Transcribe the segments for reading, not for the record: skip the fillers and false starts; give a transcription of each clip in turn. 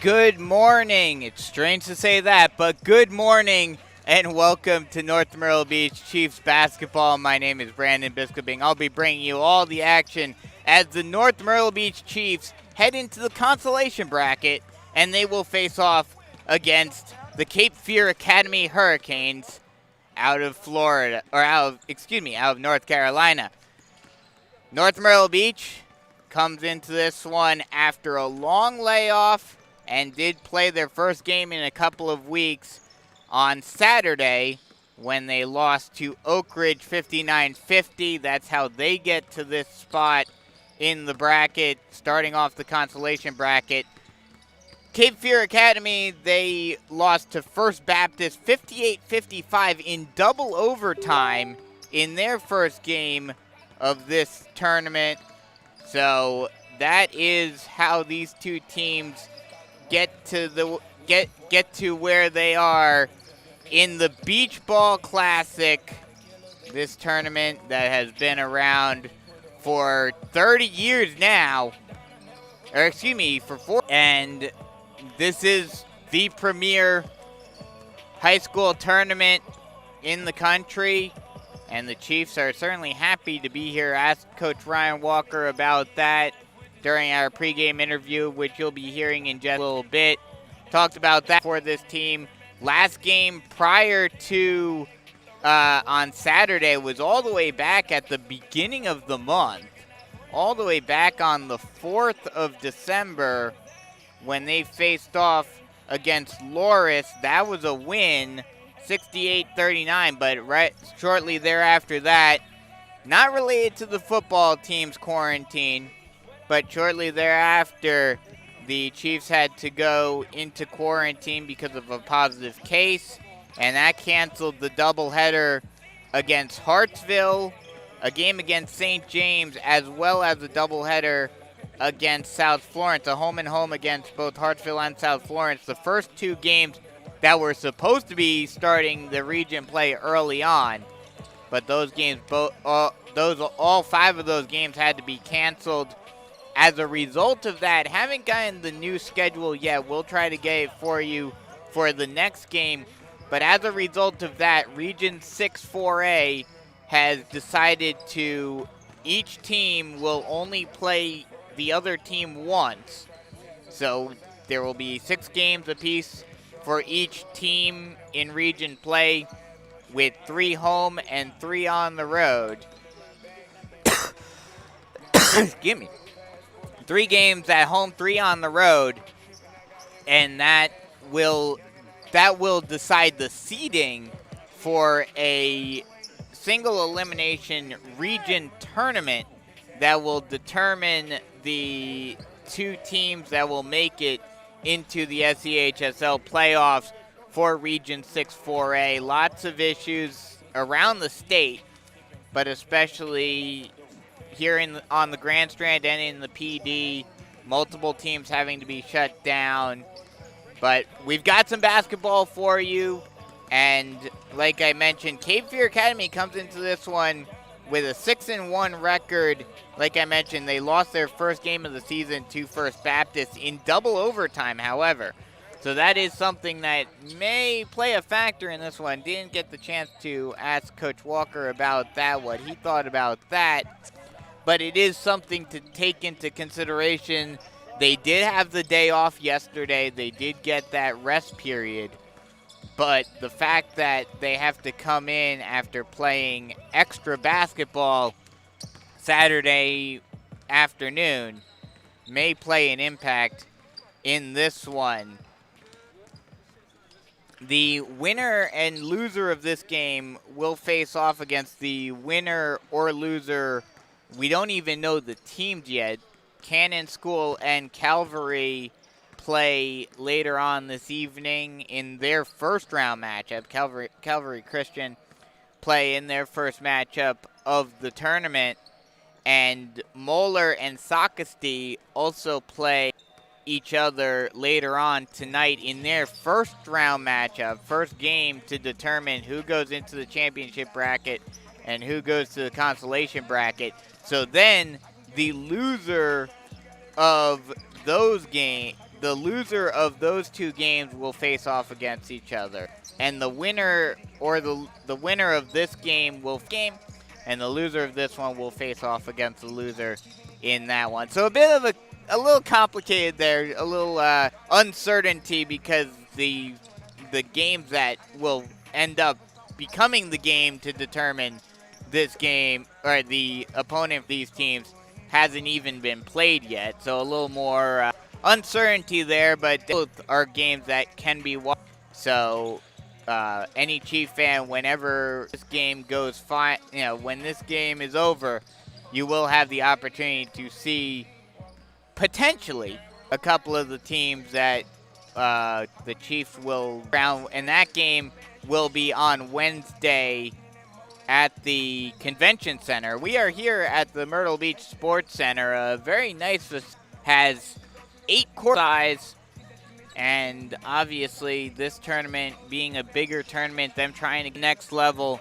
Good morning. It's strange to say that, but good morning and welcome to North Myrtle Beach Chiefs basketball. My name is Brandon Biskobing. I'll be bringing you all the action as the North Myrtle Beach Chiefs head into the consolation bracket, and they will face off against the Cape Fear Academy Hurricanes out of North Carolina. North Myrtle Beach comes into this one after a long layoff and did play their first game in a couple of weeks on Saturday when they lost to Oak Ridge 59-50. That's how they get to this spot in the bracket, starting off the consolation bracket. Cape Fear Academy, they lost to First Baptist 58-55 in double overtime in their first game of this tournament. So that is how these two teams get to where they are in the Beach Ball Classic, this tournament that has been around for 30 years now, for 4. And this is the premier high school tournament in the country, and the Chiefs are certainly happy to be here. Asked Coach Ryan Walker about that during our pregame interview, which you'll be hearing in just a little bit. Talked about that for this team. Last game prior to on Saturday was all the way back at the beginning of the month, all the way back on the 4th of December when they faced off against Loris. That was a win, 68-39, but right shortly thereafter that, not related to the football team's quarantine, but shortly thereafter, the Chiefs had to go into quarantine because of a positive case, and that canceled the doubleheader against Hartsville, a game against St. James, as well as a doubleheader against South Florence, a home and home against both Hartsville and South Florence. The first two games that were supposed to be starting the region play early on, but those games, all 5 of those games had to be canceled. As a result of that, haven't gotten the new schedule yet. We'll try to get it for you for the next game. But as a result of that, Region 6 4A has decided to, each team will only play the other team once. So there will be 6 games apiece for each team in region play, with 3 home and 3 on the road. Excuse me. 3 games at home, 3 on the road, and that will decide the seeding for a single elimination region tournament that will determine the 2 teams that will make it into the SEHSL playoffs for Region 6 4A. Lots of issues around the state, but especially here on the Grand Strand and in the PD, multiple teams having to be shut down. But we've got some basketball for you, and like I mentioned, Cape Fear Academy comes into this one with a 6-1 record. Like I mentioned, they lost their first game of the season to First Baptist in double overtime, however. So that is something that may play a factor in this one. Didn't get the chance to ask Coach Walker about that, what he thought about that. But it is something to take into consideration. They did have the day off yesterday. They did get that rest period. But the fact that they have to come in after playing extra basketball Saturday afternoon may play an impact in this one. The winner and loser of this game will face off against the winner or loser. We don't even know the teams yet. Cannon School and Calvary play later on this evening in their first round matchup. Calvary Christian play in their first matchup of the tournament. And Moeller and Socastee also play each other later on tonight in their first round matchup, first game to determine who goes into the championship bracket and who goes to the consolation bracket. So then the loser of those the loser of those two games will face off against each other, and the winner the winner of this game and the loser of this one will face off against the loser in that one. So a bit of a little complicated there, a little uncertainty, because the games that will end up becoming the game to determine this game, or the opponent of these teams, hasn't even been played yet. So a little more uncertainty there, but both are games that can be watched. So any Chief fan, whenever this game goes fine, when this game is over, you will have the opportunity to see potentially a couple of the teams that the Chiefs will round, and that game will be on Wednesday at the Convention Center. We are here at the Myrtle Beach Sports Center. A very nice, has 8 court size, and obviously this tournament being a bigger tournament, them trying to get next level,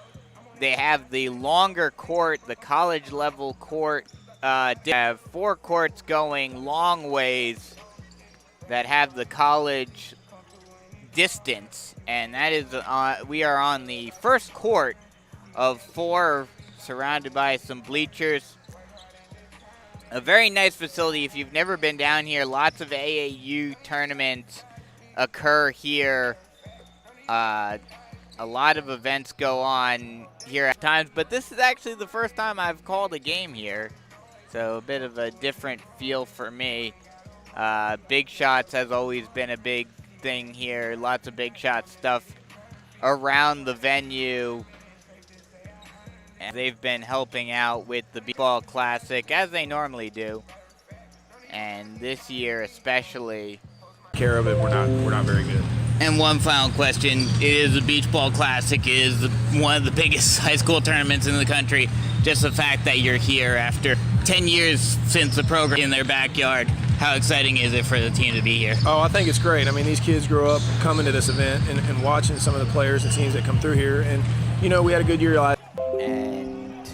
they have the longer court, the college level court. They have 4 courts going long ways that have the college distance, and that is we are on the first court of 4, surrounded by some bleachers. A very nice facility. If you've never been down here, lots of AAU tournaments occur here. A lot of events go on here at times, but this is actually the first time I've called a game here, so a bit of a different feel for me. Big shots has always been a big thing here. Lots of big shot stuff around the venue. And they've been helping out with the Beach Ball Classic, as they normally do. And this year especially. Care of it, we're not very good. And one final question. It is the Beach Ball Classic. It is one of the biggest high school tournaments in the country. Just the fact that you're here after 10 years since the program in their backyard. How exciting is it for the team to be here? Oh, I think it's great. I mean, these kids grow up coming to this event and watching some of the players and teams that come through here. And, we had a good year last. And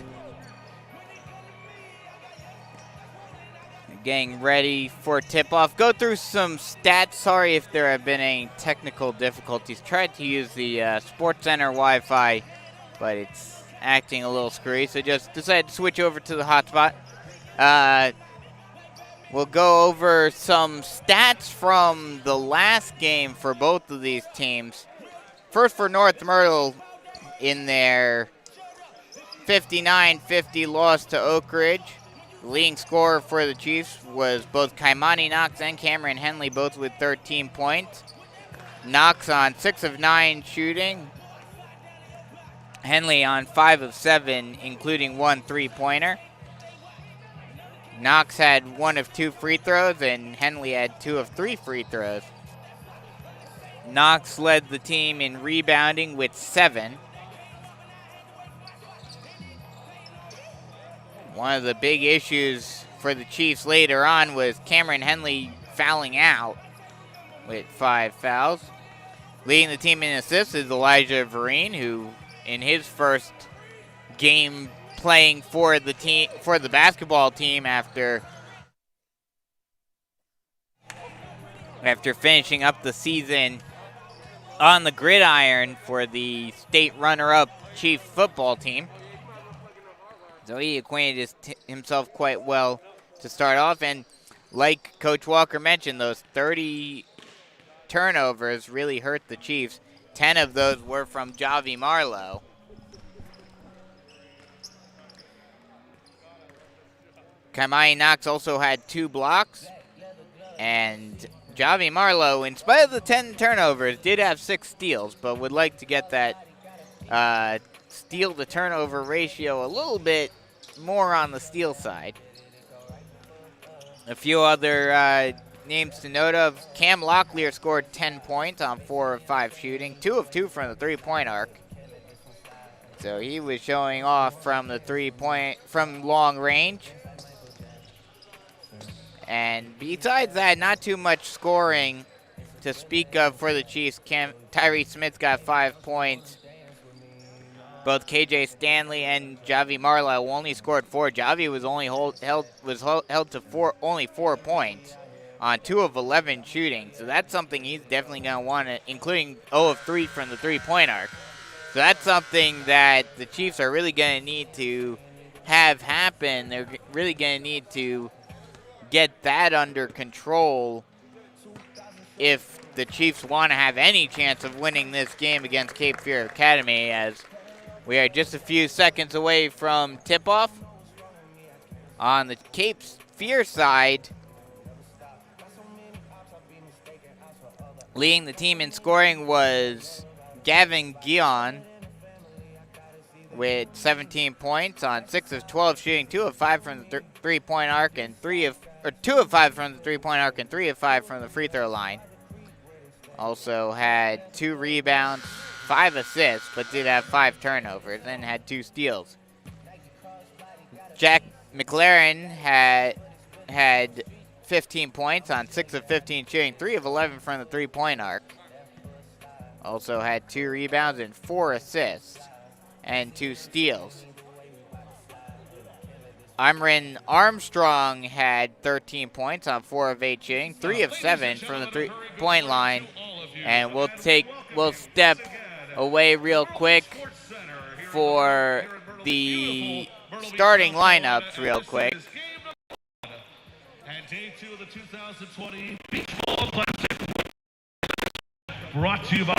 getting ready for tip-off. Go through some stats. Sorry if there have been any technical difficulties. Tried to use the Sports Center Wi-Fi, but it's acting a little screwy, so just decided to switch over to the hotspot. We'll go over some stats from the last game for both of these teams. First for North Myrtle in their 59-50 loss to Oak Ridge. The leading scorer for the Chiefs was both Kaimani Knox and Cameron Henley, both with 13 points. Knox on 6 of 9 shooting. Henley on 5 of 7, including 1 3-pointer. Knox had 1 of 2 free throws, and Henley had 2 of 3 free throws. Knox led the team in rebounding with 7. One of the big issues for the Chiefs later on was Cameron Henley fouling out with 5 fouls. Leading the team in assists is Elijah Vereen, who in his first game playing for the basketball team after finishing up the season on the gridiron for the state runner-up Chief football team. So he acquainted himself quite well to start off, and like Coach Walker mentioned, those 30 turnovers really hurt the Chiefs. 10 of those were from Javi Marlowe. Kaimani Knox also had 2 blocks, and Javi Marlowe, in spite of the 10 turnovers, did have 6 steals, but would like to get that steal-to-turnover ratio a little bit more on the steal side. A few other names to note of. Cam Locklear scored 10 points on 4 of 5 shooting, 2 of 2 from the 3-point arc. So he was showing off from the from long range. And besides that, not too much scoring to speak of for the Chiefs. Tyree Smith got 5 points. Both KJ Stanley and Javi Marlowe only scored 4. Javi was only held to only 4 points on 2 of 11 shooting. So that's something he's definitely going to want to, including 0 of 3 from the three-point arc. So that's something that the Chiefs are really going to need to have happen. They're really going to need to get that under control if the Chiefs want to have any chance of winning this game against Cape Fear Academy, as we are just a few seconds away from tip-off. On the Cape Fear side, leading the team in scoring was Gavin Guion with 17 points on 6 of 12 shooting, 2 of 5 from the three-point arc, and 2 of 5 from the three-point arc, and 3 of 5 from the free throw line. Also had 2 rebounds, 5 assists, but did have 5 turnovers and had 2 steals. Jack McLaren had 15 points on 6 of 15 shooting, 3 of 11 from the three-point arc. Also had 2 rebounds and 4 assists and 2 steals. Imran Armstrong had 13 points on 4 of 8 shooting, 3 of 7 from the three-point line, and we'll step away real quick for the starting lineups real quick. And day 2 of the 2020 Beach Ball Classic, brought to you by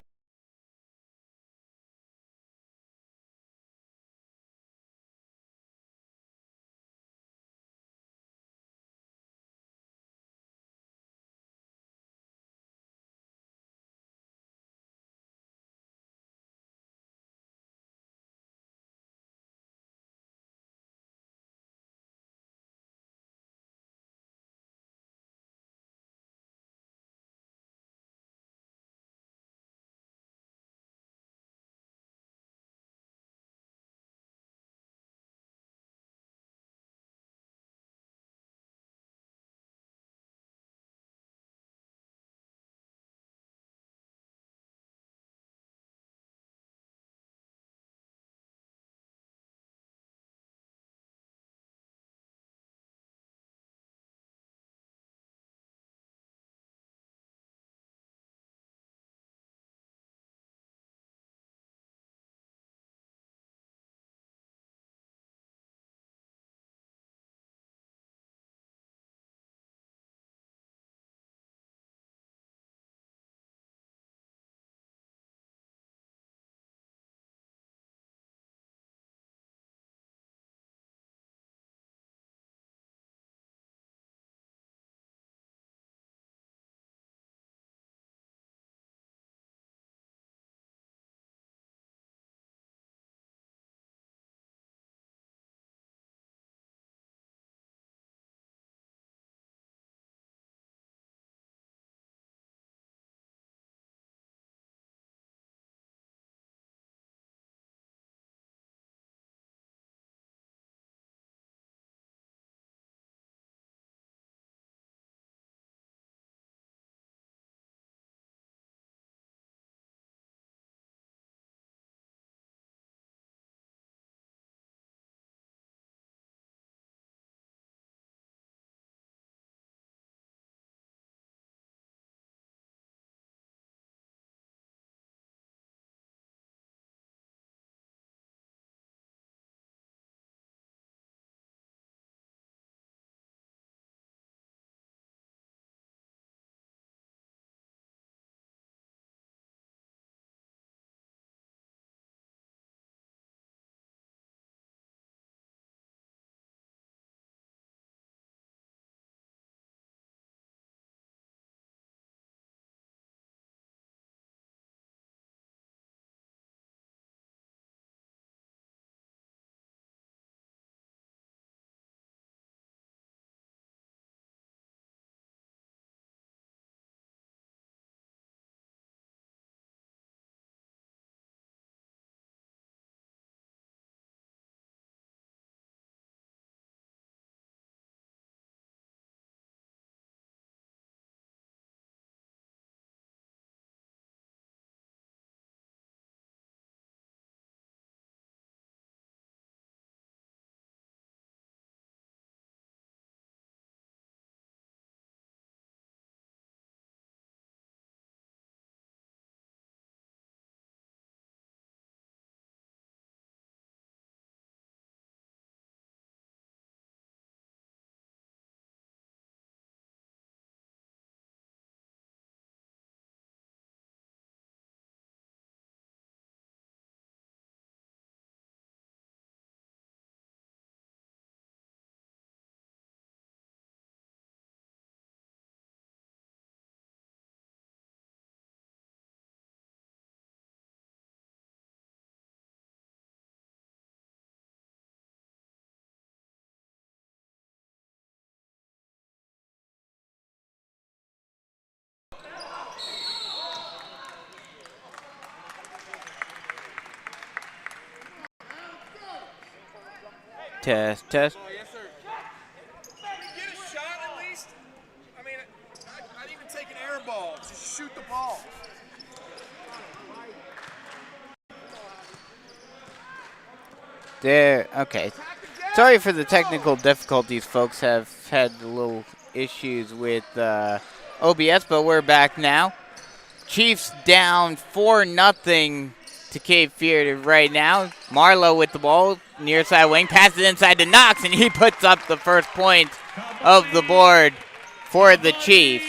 Test, test. Oh, yes, sir. Can we get a shot at least? I mean, I'd even take an air ball. Just shoot the ball. There, okay. Sorry for the technical difficulties, folks. Have had a little issues with OBS, but we're back now. Chiefs down 4-0 to Cape Fear right now. Marlowe with the ball, near side wing, passes inside to Knox, and he puts up the first point of the board for the Chiefs.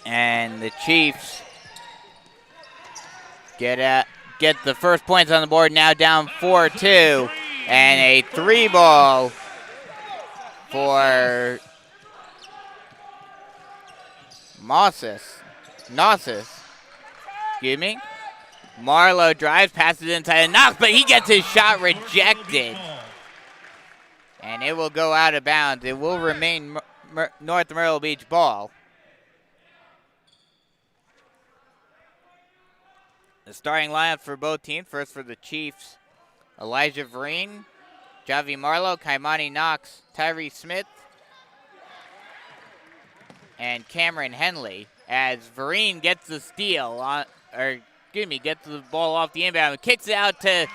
And the Chiefs get the first points on the board, now down 4-2. And a 3-ball for Gnossis. Excuse me. Marlowe drives, passes inside and Knox, but he gets his shot rejected. And it will go out of bounds. It will remain North Myrtle Beach ball. The starting lineup for both teams. First for the Chiefs, Elijah Vereen, Javi Marlowe, Kaimani Knox, Tyree Smith, and Cameron Henley. As Vereen gets the steal, gets the ball off the inbound and kicks it out to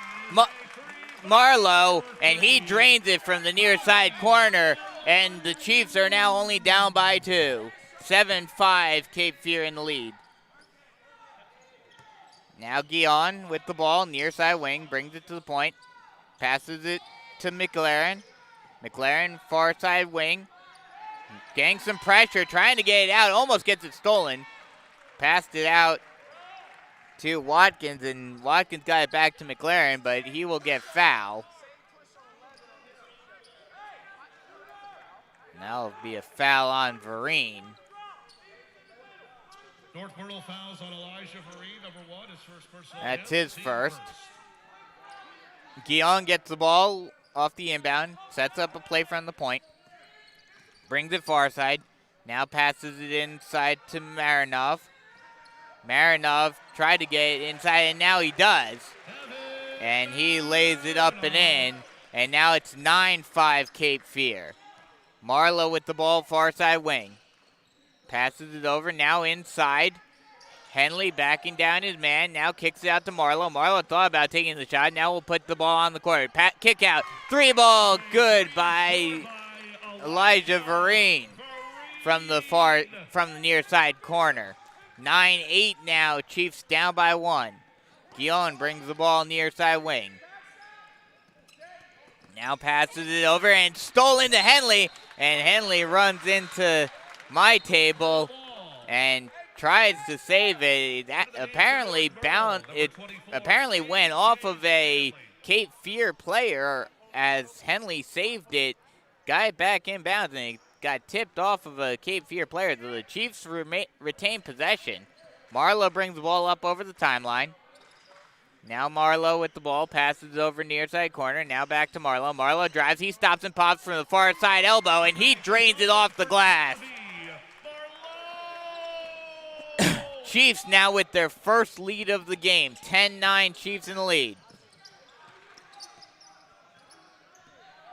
Marlowe, and he drains it from the near side corner, and the Chiefs are now only down by 2. 7-5, Cape Fear in the lead. Now Guion with the ball, near side wing, brings it to the point, passes it to McLaren. McLaren, far side wing, getting some pressure, trying to get it out, almost gets it stolen. Passed it out to Watkins, and Watkins got it back to McLaren, but he will get foul. Now it'll be a foul on Vereen. North Myrtle fouls on Elijah Vereen, number 1, his first personal. That's his first. Guion gets the ball off the inbound, sets up a play from the point, brings it far side, now passes it inside to Marinov. Marinov tried to get it inside, and now he does. And he lays it up and in, and now it's 9-5 Cape Fear. Marlowe with the ball, far side wing. Passes it over, now inside. Henley backing down his man, now kicks it out to Marlowe. Marlowe thought about taking the shot, now we'll put the ball on the court. Kick out, 3-ball, good by Elijah Vereen from the near side corner. 9-8 now, Chiefs down by 1. Guion brings the ball near side wing. Now passes it over and stolen to Henley, and Henley runs into my table and tries to save it. That apparently went off of a Cape Fear player as Henley saved it, got it back inbounds, and it got tipped off of a Cape Fear player. So the Chiefs retain possession. Marlowe brings the ball up over the timeline. Now Marlowe with the ball, passes over near side corner. Now back to Marlowe. Marlowe drives, he stops and pops from the far side elbow, and he drains it off the glass. Chiefs now with their first lead of the game. 10-9 Chiefs in the lead.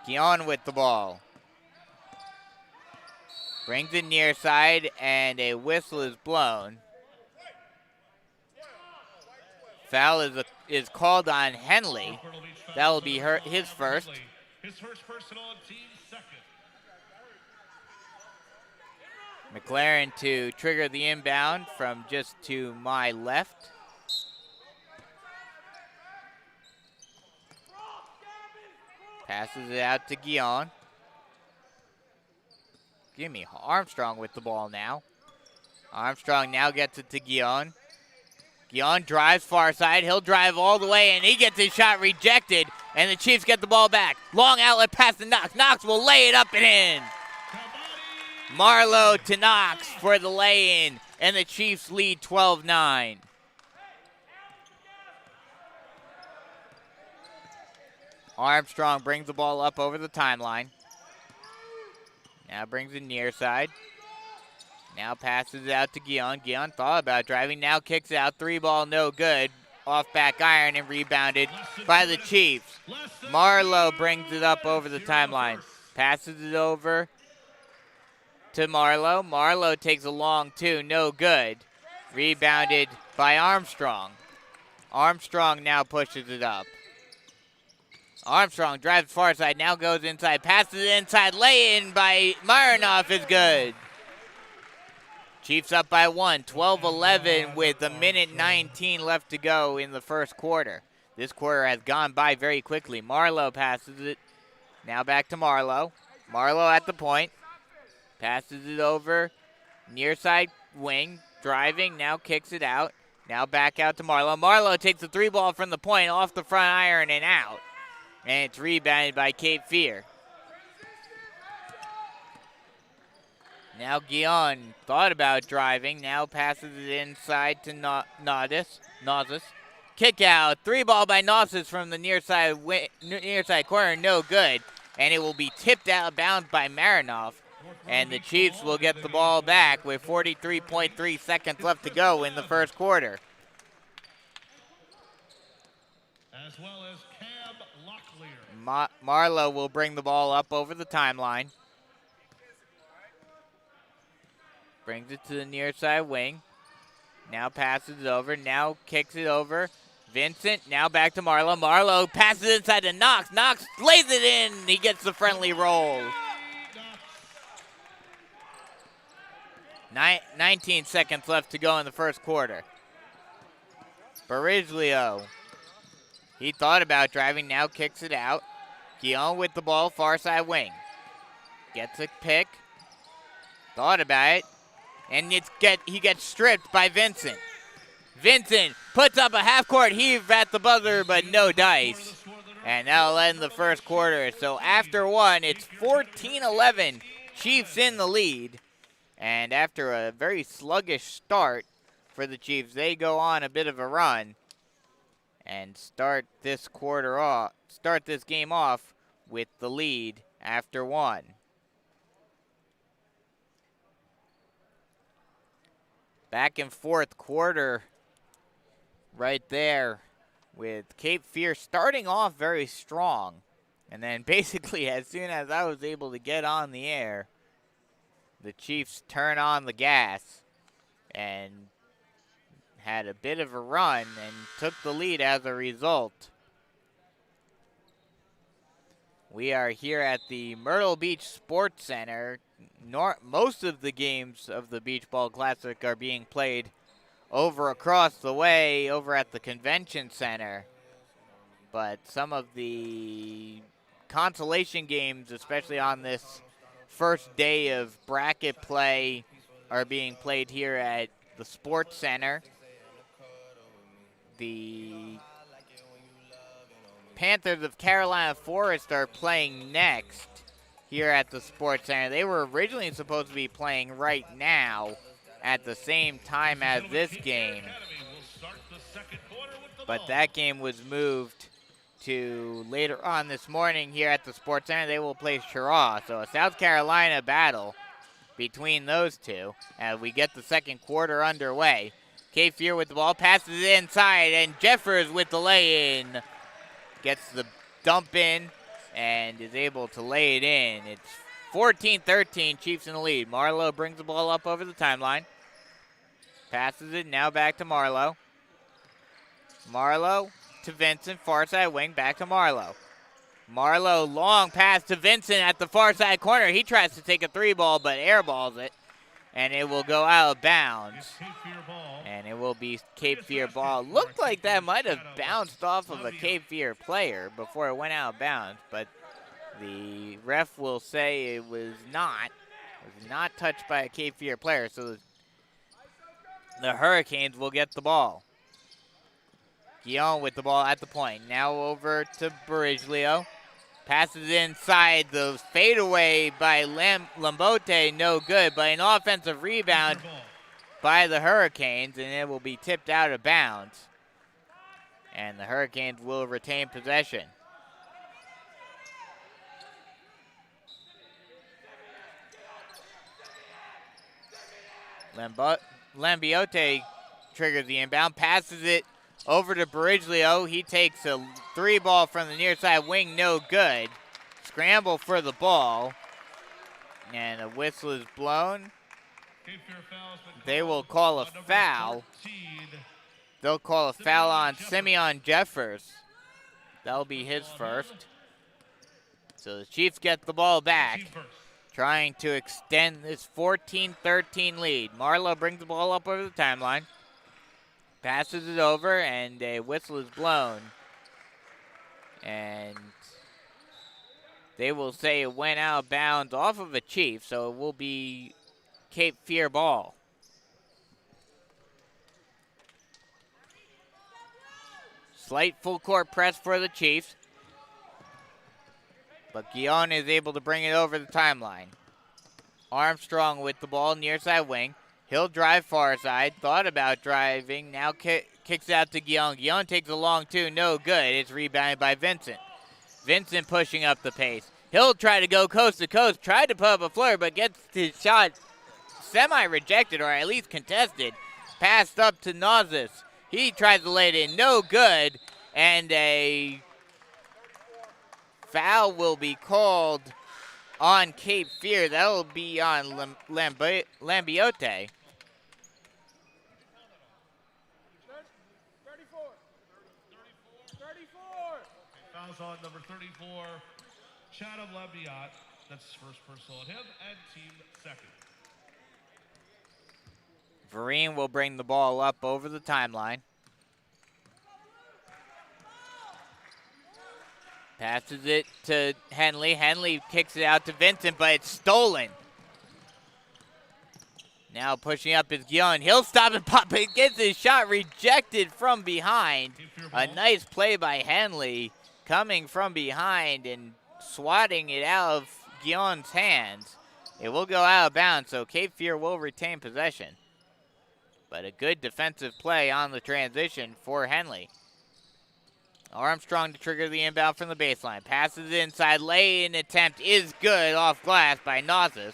Guion with the ball. Brings it near side, and a whistle is blown. Foul is called on Henley. That will be his first. His first personal and team second. McLaren to trigger the inbound from just to my left. Passes it out to Guion. Jimmy Armstrong with the ball now. Armstrong now gets it to Guion. Guion drives far side. He'll drive all the way, and he gets his shot rejected, and the Chiefs get the ball back. Long outlet pass to Knox. Knox will lay it up and in. Marlowe to Knox for the lay-in, and the Chiefs lead 12-9. Armstrong brings the ball up over the timeline. Now brings it near side. Now passes it out to Guion. Guion thought about driving, now kicks it out. 3-ball, no good. off back iron and rebounded by the Chiefs. Marlowe brings it up over the timeline. Passes it over to Marlowe. Marlowe takes a long two, no good. Rebounded by Armstrong. Armstrong now pushes it up. Armstrong drives far side, now goes inside, passes it inside, lay-in by Myronov is good. Chiefs up by 1, 12-11 with a minute 19 left to go in the first quarter. This quarter has gone by very quickly. Marlowe passes it, now back to Marlowe. Marlowe at the point, passes it over, near side wing, driving, now kicks it out. Now back out to Marlowe. Marlowe takes the three ball from the point, off the front iron and out. And it's rebounded by Cape Fear. Now Guion thought about driving, now passes it inside to Nazis. Kick out, three ball by Nazis from the near side corner, no good. And it will be tipped out of bounds by Marinov. And the Chiefs will get the ball back with 43.3 seconds left to go in the first quarter. As well as Cam Locklear. Marlowe will bring the ball up over the timeline. Brings it to the near side wing. Now passes it over. Now kicks it over. Vincent, now back to Marlowe. Marlowe passes it inside to Knox. Knox lays it in. He gets the friendly roll. 19 seconds left to go in the first quarter. Bariglio. He thought about driving, now kicks it out. Guion with the ball, far side wing. Gets a pick. Thought about it. And he gets stripped by Vincent. Vincent puts up a half-court heave at the buzzer, but no dice. And that'll end the first quarter. So after one, it's 14-11. Chiefs in the lead. And after a very sluggish start for the Chiefs, they go on a bit of a run and start this game off with the lead after one. Back and forth quarter right there with Cape Fear starting off very strong. And then basically as soon as I was able to get on the air, the Chiefs turn on the gas and had a bit of a run and took the lead as a result. We are here at the Myrtle Beach Sports Center. Most of the games of the Beach Ball Classic are being played over across the way, over at the Convention Center. But some of the consolation games, especially on this first day of bracket play, are being played here at the Sports Center. The Panthers of Carolina Forest are playing next here at the Sports Center. They were originally supposed to be playing right now at the same time as this game, but that game was moved to later on this morning here at the Sports Center. They will play Cheraw. So a South Carolina battle between those two as we get the second quarter underway. Cape Fear with the ball, passes it inside, and Jeffers with the lay-in. Gets the dump in and is able to lay it in. It's 14-13, Chiefs in the lead. Marlowe brings the ball up over the timeline. Passes it, now back to Marlowe. Marlowe to Vincent, far side wing, back to Marlowe. Marlowe, long pass to Vincent at the far side corner. He tries to take a three ball, but airballs it, and it will go out of bounds. And it will be Cape Fear ball. Looked like that might have bounced off of a Cape Fear player before it went out of bounds, but the ref will say it was not. It was not touched by a Cape Fear player, so the Hurricanes will get the ball. Guion with the ball at the point. Now over to Bariglio. Passes inside, the fadeaway by Lambote, no good, but an offensive rebound by the Hurricanes, and it will be tipped out of bounds. And the Hurricanes will retain possession. Lambiote triggers the inbound, passes it Over to Bariglio. He takes a 3-ball from the near side wing, no good. Scramble for the ball. And a whistle is blown. They will call a foul. They'll call a foul on Simeon Jeffers. That'll be his first. So the Chiefs get the ball back, trying to extend this 14-13 lead. Marlowe brings the ball up over the timeline, passes it over, and a whistle is blown. And they will say it went out of bounds off of a Chief, so it will be Cape Fear ball. Slight full court press for the Chiefs, but Guillaume is able to bring it over the timeline. Armstrong with the ball near side wing. He'll drive far side, thought about driving, now kicks out to Guillaume. Guillaume takes a long two, no good. It's rebounded by Vincent. Vincent pushing up the pace. He'll try to go coast to coast, tried to put up a flare, but gets his shot semi-rejected or at least contested. Passed up to Nazis. He tries to lay it in, no good, and a foul will be called on Cape Fear. That'll be on Lambiote. 34. Fouls on number 34, Chatham Lambiot. That's his first personal on him, and team second. Vereen will bring the ball up over the timeline. Passes it to Henley. Henley kicks it out to Vincent, but it's stolen. Now pushing up is Guillaume. He'll stop and pop, but he gets his shot rejected from behind. A nice play by Henley coming from behind and swatting it out of Guillaume's hands. It will go out of bounds, so Cape Fear will retain possession. But a good defensive play on the transition for Henley. Armstrong to trigger the inbound from the baseline. Passes it inside. Lay-in attempt is good off glass by Nazis.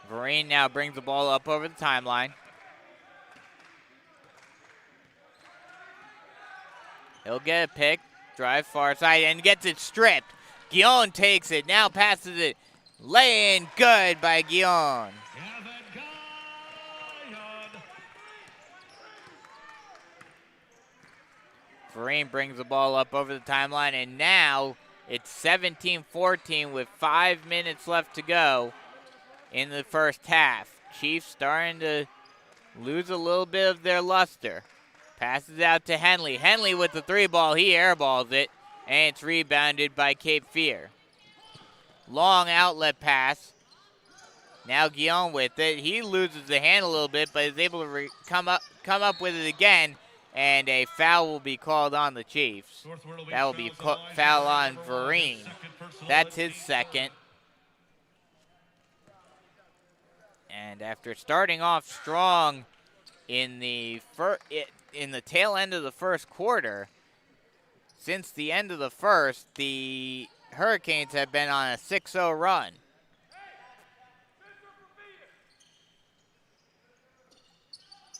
Vereen now brings the ball up over the timeline. He'll get a pick, drive far side, and gets it stripped. Guillaume takes it, now passes it. Lay in good by Guillaume. Vereen brings the ball up over the timeline, and now it's 17-14 with 5 minutes left to go in the first half. Chiefs starting to lose a little bit of their luster. Passes out to Henley. Henley with the 3-ball. He airballs it, and it's rebounded by Cape Fear. Long outlet pass. Now Guillaume with it. He loses the hand a little bit, but is able to come up with it again, and a foul will be called on the Chiefs. That will be foul on Vereen. That's his second. And after starting off strong in the tail end of the first quarter, since the end of the first, the Hurricanes have been on a 6-0 run.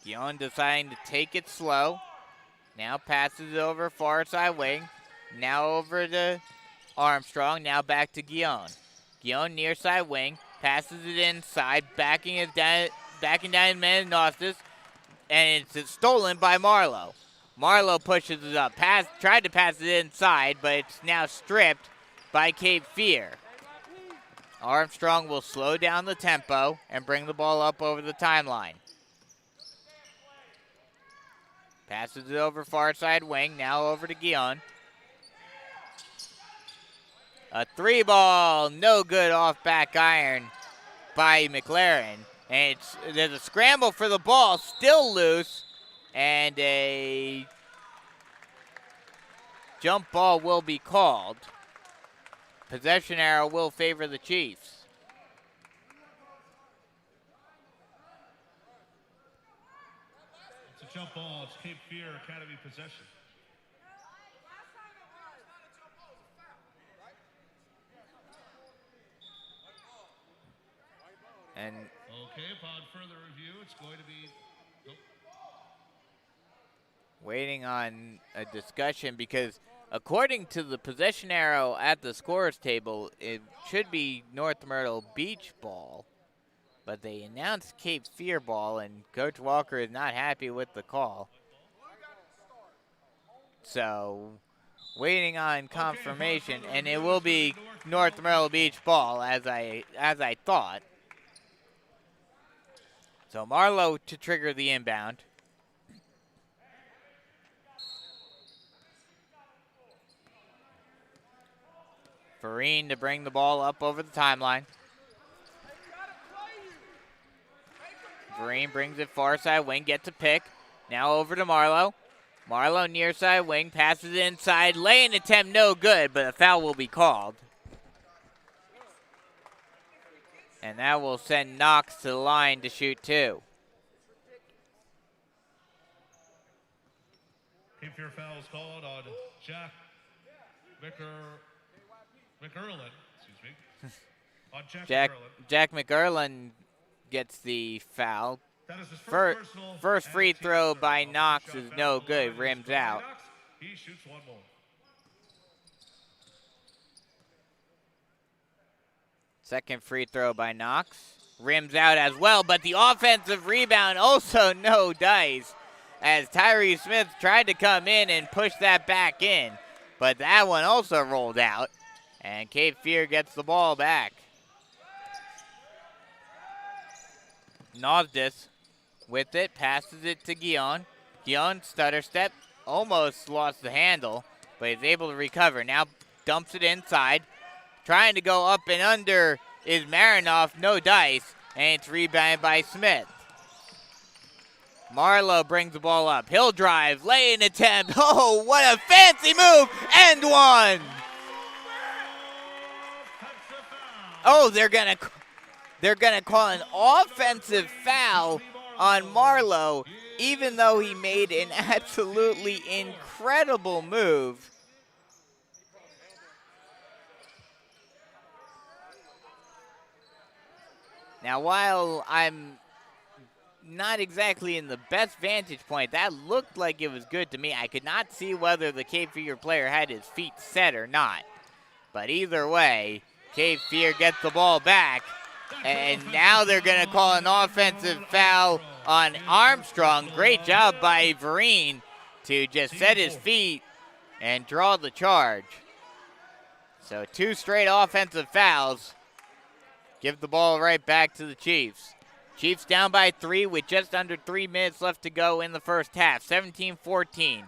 Guillaume deciding to take it slow. Now passes it over far side wing. Now over to Armstrong. Now back to Guillaume. Guillaume near side wing. Passes it inside. Backing down in Menostas. And it's stolen by Marlowe. Marlowe pushes it up. Tried to pass it inside, but it's now stripped by Cape Fear. Armstrong will slow down the tempo and bring the ball up over the timeline. Passes it over far side wing, now over to Guillaume. A 3-ball, no good off back iron by McLaren. And there's a scramble for the ball, still loose, and a jump ball will be called. Possession arrow will favor the Chiefs. It's a jump ball. It's Cape Fear Academy possession. And Okay, upon further review, it's going to be... Nope. Waiting on a discussion because according to the possession arrow at the scores table, it should be North Myrtle Beach ball. But they announced Cape Fear ball, and Coach Walker is not happy with the call. So, waiting on confirmation, and it will be North Myrtle Beach ball, as I thought. So Marlowe to trigger the inbound. Farine to bring the ball up over the timeline. Farine brings it far side wing, gets a pick. Now over to Marlowe. Marlowe near side wing, passes inside. Lay-in attempt no good, but a foul will be called. And that will send Knox to the line to shoot 2. Cape Fear foul is called on Jack McErlin. Excuse me. On Jack McErlin. Jack McErlin gets the foul. That is his First free throw by Knox is no good, rims out. He shoots one more. Second free throw by Knox, rims out as well, but the offensive rebound also no dice as Tyree Smith tried to come in and push that back in, but that one also rolled out, and Cape Fear gets the ball back. Nosdis with it, passes it to Guion. Guion stutter step, almost lost the handle, but he's able to recover. Now dumps it inside. Trying to go up and under is Marinoff, no dice, and it's rebounded by Smith. Marlowe brings the ball up. He'll drive, lay-in attempt. Oh, what a fancy move, and one. Oh, they're gonna call an offensive foul on Marlowe, even though he made an absolutely incredible move. Now, while I'm not exactly in the best vantage point, that looked like it was good to me. I could not see whether the Cape Fear player had his feet set or not. But either way, Cape Fear gets the ball back. And now they're going to call an offensive foul on Armstrong. Great job by Vereen to just set his feet and draw the charge. So 2 straight offensive fouls. Give the ball right back to the Chiefs. Chiefs down by 3 with just under 3 minutes left to go in the first half. 17-14.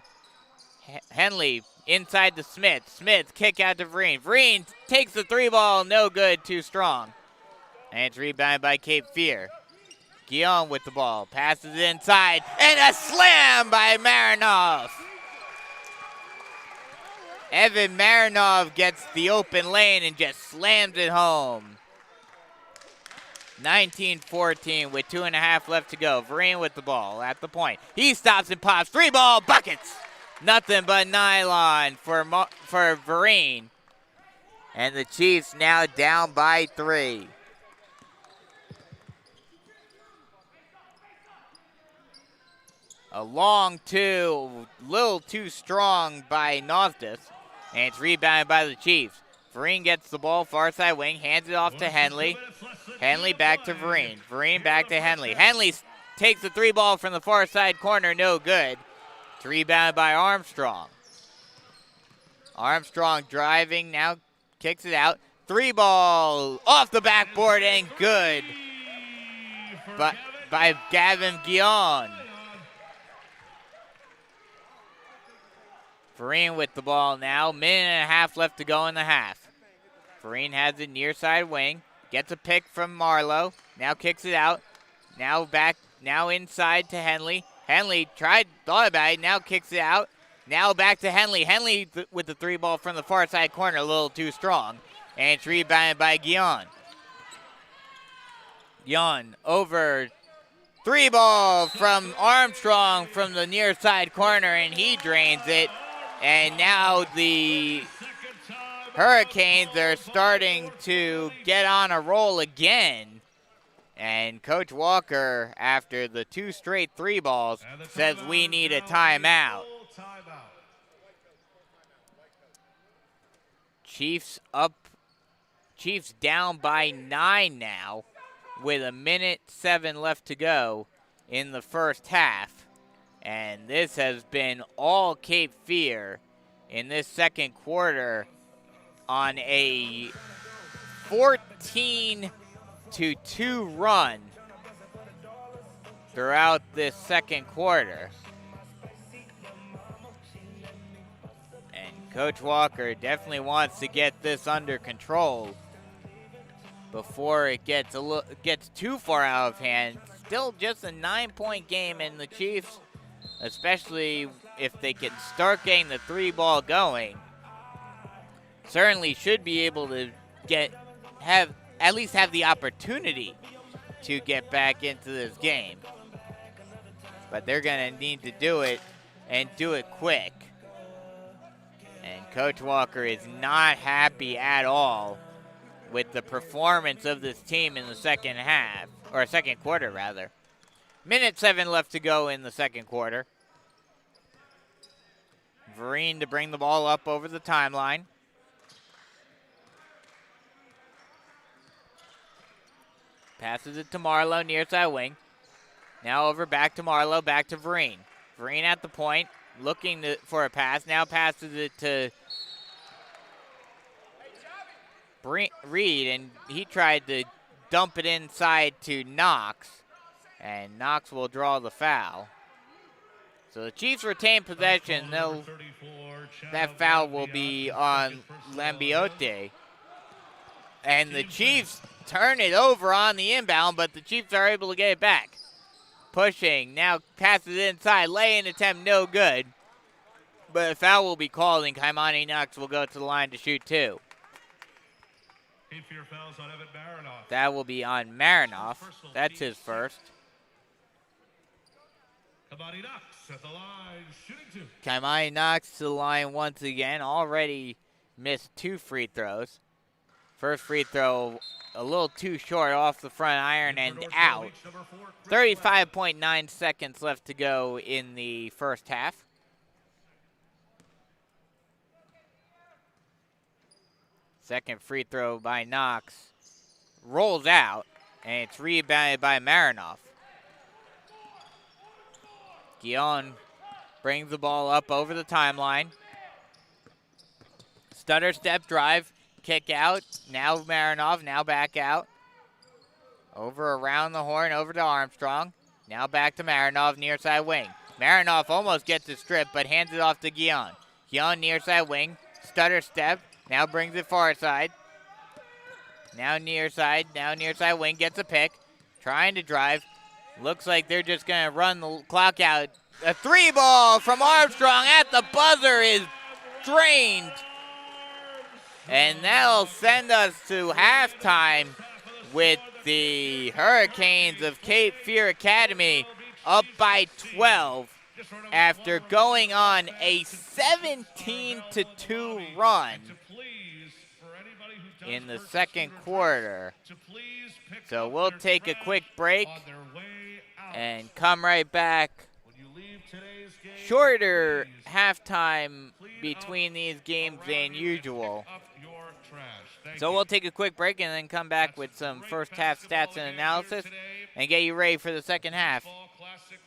Henley inside to Smith. Smith kick out to Vereen. Vereen takes the 3 ball, no good, too strong. And it's rebounded by Cape Fear. Guion with the ball, passes inside, and a slam by Marinoff. Evan Marinoff gets the open lane and just slams it home. 19-14 with 2.5 left to go. Vereen with the ball at the point. He stops and pops. 3 ball buckets. Nothing but nylon for Vereen. And the Chiefs now down by 3. A long 2, little too strong by Nosdis. And it's rebounded by the Chiefs. Vereen gets the ball, far side wing, hands it off to Henley. Henley back to Vereen. Vereen back to Henley. Henley takes the 3 ball from the far side corner, no good. It's rebounded by Armstrong. Armstrong driving, now kicks it out. 3 ball off the backboard and good by Gavin Guion. Vereen with the ball now. 1.5 left to go in the half. Vereen has it near side wing. Gets a pick from Marlowe. Now kicks it out. Now back. Now inside to Henley. Henley thought about it. Now kicks it out. Now back to Henley. Henley with the 3 ball from the far side corner. A little too strong. And it's rebounded by Guion. Guion over. 3 ball from Armstrong from the near side corner. And he drains it. And now the Hurricanes are starting to get on a roll again And Coach Walker, after the 2 straight 3 balls, says we need a timeout. Chiefs down by 9 now with 1:07 left to go in the first half. And this has been all Cape Fear in this second quarter on a 14-2 run throughout this second quarter. And Coach Walker definitely wants to get this under control before it gets too far out of hand. Still just a 9-point game, and the Chiefs, especially if they can start getting the 3 ball going, certainly should be able to at least have the opportunity to get back into this game. But they're going to need to do it and do it quick. And Coach Walker is not happy at all with the performance of this team in the second half, or second quarter rather. 1:07 left to go in the second quarter. Vereen to bring the ball up over the timeline. Passes it to Marlowe, near side wing. Now over back to Marlowe, back to Vereen. Vereen at the point, looking for a pass. Now passes it to Reed, and he tried to dump it inside to Knox, and Knox will draw the foul. So the Chiefs retain possession. That foul will be on Lambiote. And the Chiefs turn it over on the inbound, but the Chiefs are able to get it back. Pushing, now passes inside, lay-in attempt, no good. But a foul will be called, and Kaimani Knox will go to the line to shoot 2. That will be on Marinoff. That's his first. Kaimani Knox at the line, shooting 2. Kaimani Knox to the line once again. Already missed 2 free throws. First free throw a little too short off the front iron and out. 35.9 seconds left to go in the first half. Second free throw by Knox rolls out, and it's rebounded by Marinoff. Guillaume brings the ball up over the timeline. Stutter step drive, kick out. Now Marinoff, now back out. Over around the horn, over to Armstrong. Now back to Marinoff, near side wing. Marinoff almost gets a strip, but hands it off to Guillaume. Guillaume near side wing, stutter step. Now brings it far side. Now near side wing, gets a pick. Trying to drive. Looks like they're just going to run the clock out. A 3 ball from Armstrong at the buzzer is drained. And that'll send us to halftime with the Hurricanes of Cape Fear Academy up by 12 after going on a 17-2 run in the second quarter. So we'll take a quick break and come right back. Shorter halftime between these games than usual. So we'll take a quick break and then come back with some first half stats and analysis and get you ready for the second half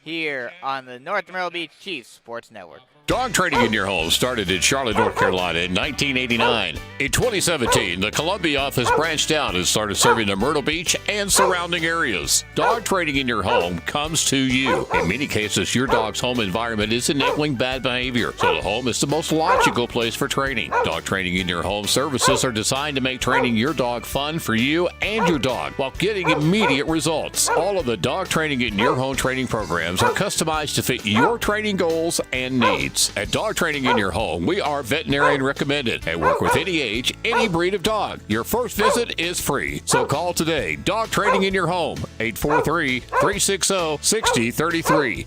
here on the North Myrtle Beach Chiefs Sports Network. Dog training in your home started in Charlotte, North Carolina in 1989. In 2017, the Columbia office branched out and started serving the Myrtle Beach and surrounding areas. Dog training in your home comes to you. In many cases, your dog's home environment is enabling bad behavior, so the home is the most logical place for training. Dog training in your home services are designed to make training your dog fun for you and your dog while getting immediate results. All of the dog training in your home training programs are customized to fit your training goals and needs. At Dog Training in Your Home, we are veterinarian recommended and work with any age, any breed of dog. Your first visit is free, so call today. Dog Training in Your Home, 843-360-6033.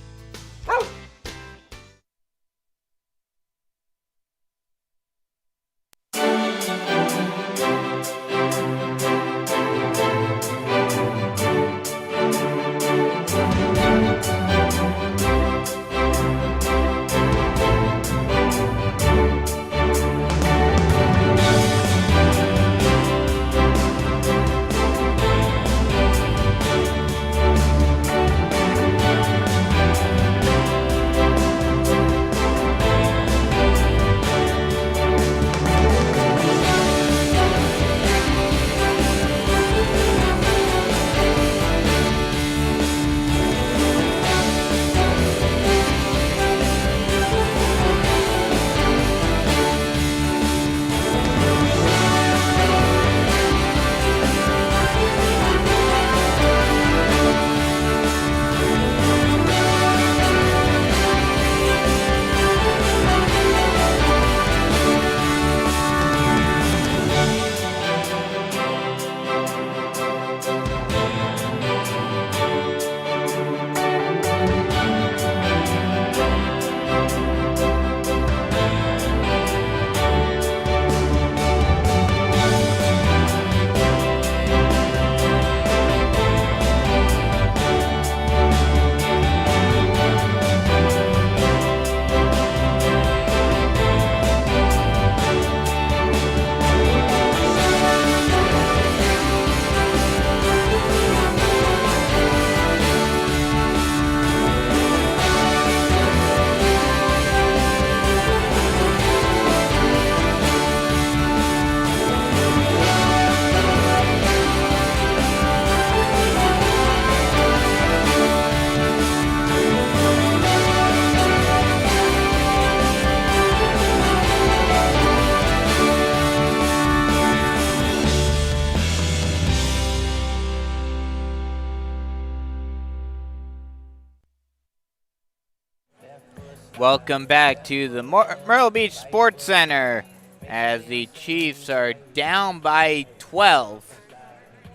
Welcome back to the Myrtle Beach Sports Center as the Chiefs are down by 12.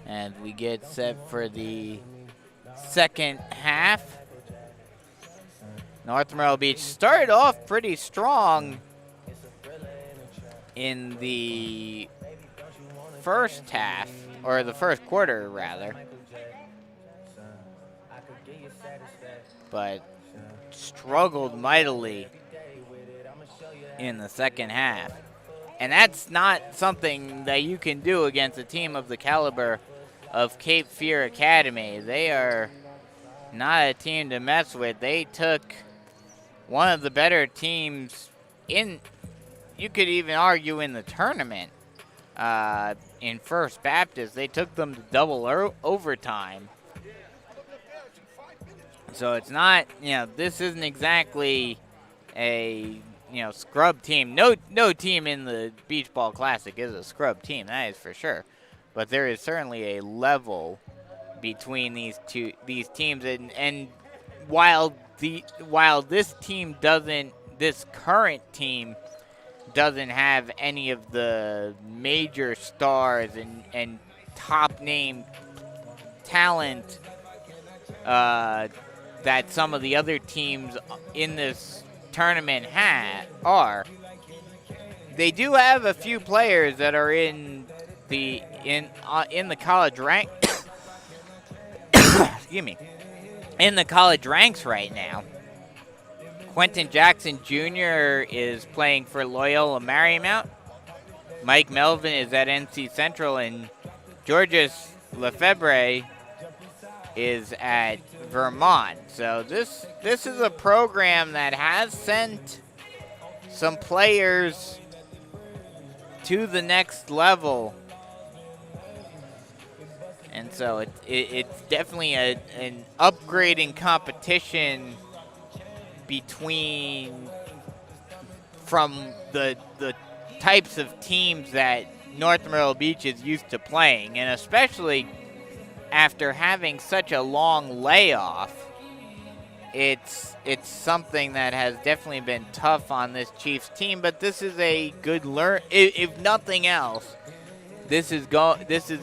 And we get set for the second half. North Myrtle Beach started off pretty strong in the first half, or the first quarter rather, but struggled mightily in the second half. And that's not something that you can do against a team of the caliber of Cape Fear Academy. They are not a team to mess with. They took one of the better teams in, you could even argue, in the tournament in First Baptist. They took them to double overtime. So it's not, this isn't exactly a, scrub team. No team in the Beach Ball Classic is a scrub team, that is for sure. But there is certainly a level between these teams, and while this current team doesn't have any of the major stars and top name talent that some of the other teams in this tournament they do have a few players that are in the college rank excuse me, in the college ranks right now. Quentin Jackson Jr. is playing for Loyola Marymount. Mike Melvin is at NC Central, and Georges Lefebvre is at Vermont. So this is a program that has sent some players to the next level. And so it's definitely an upgrading competition from the types of teams that North Myrtle Beach is used to playing, and especially after having such a long layoff, it's something that has definitely been tough on this Chiefs team. But this is a good if nothing else, this is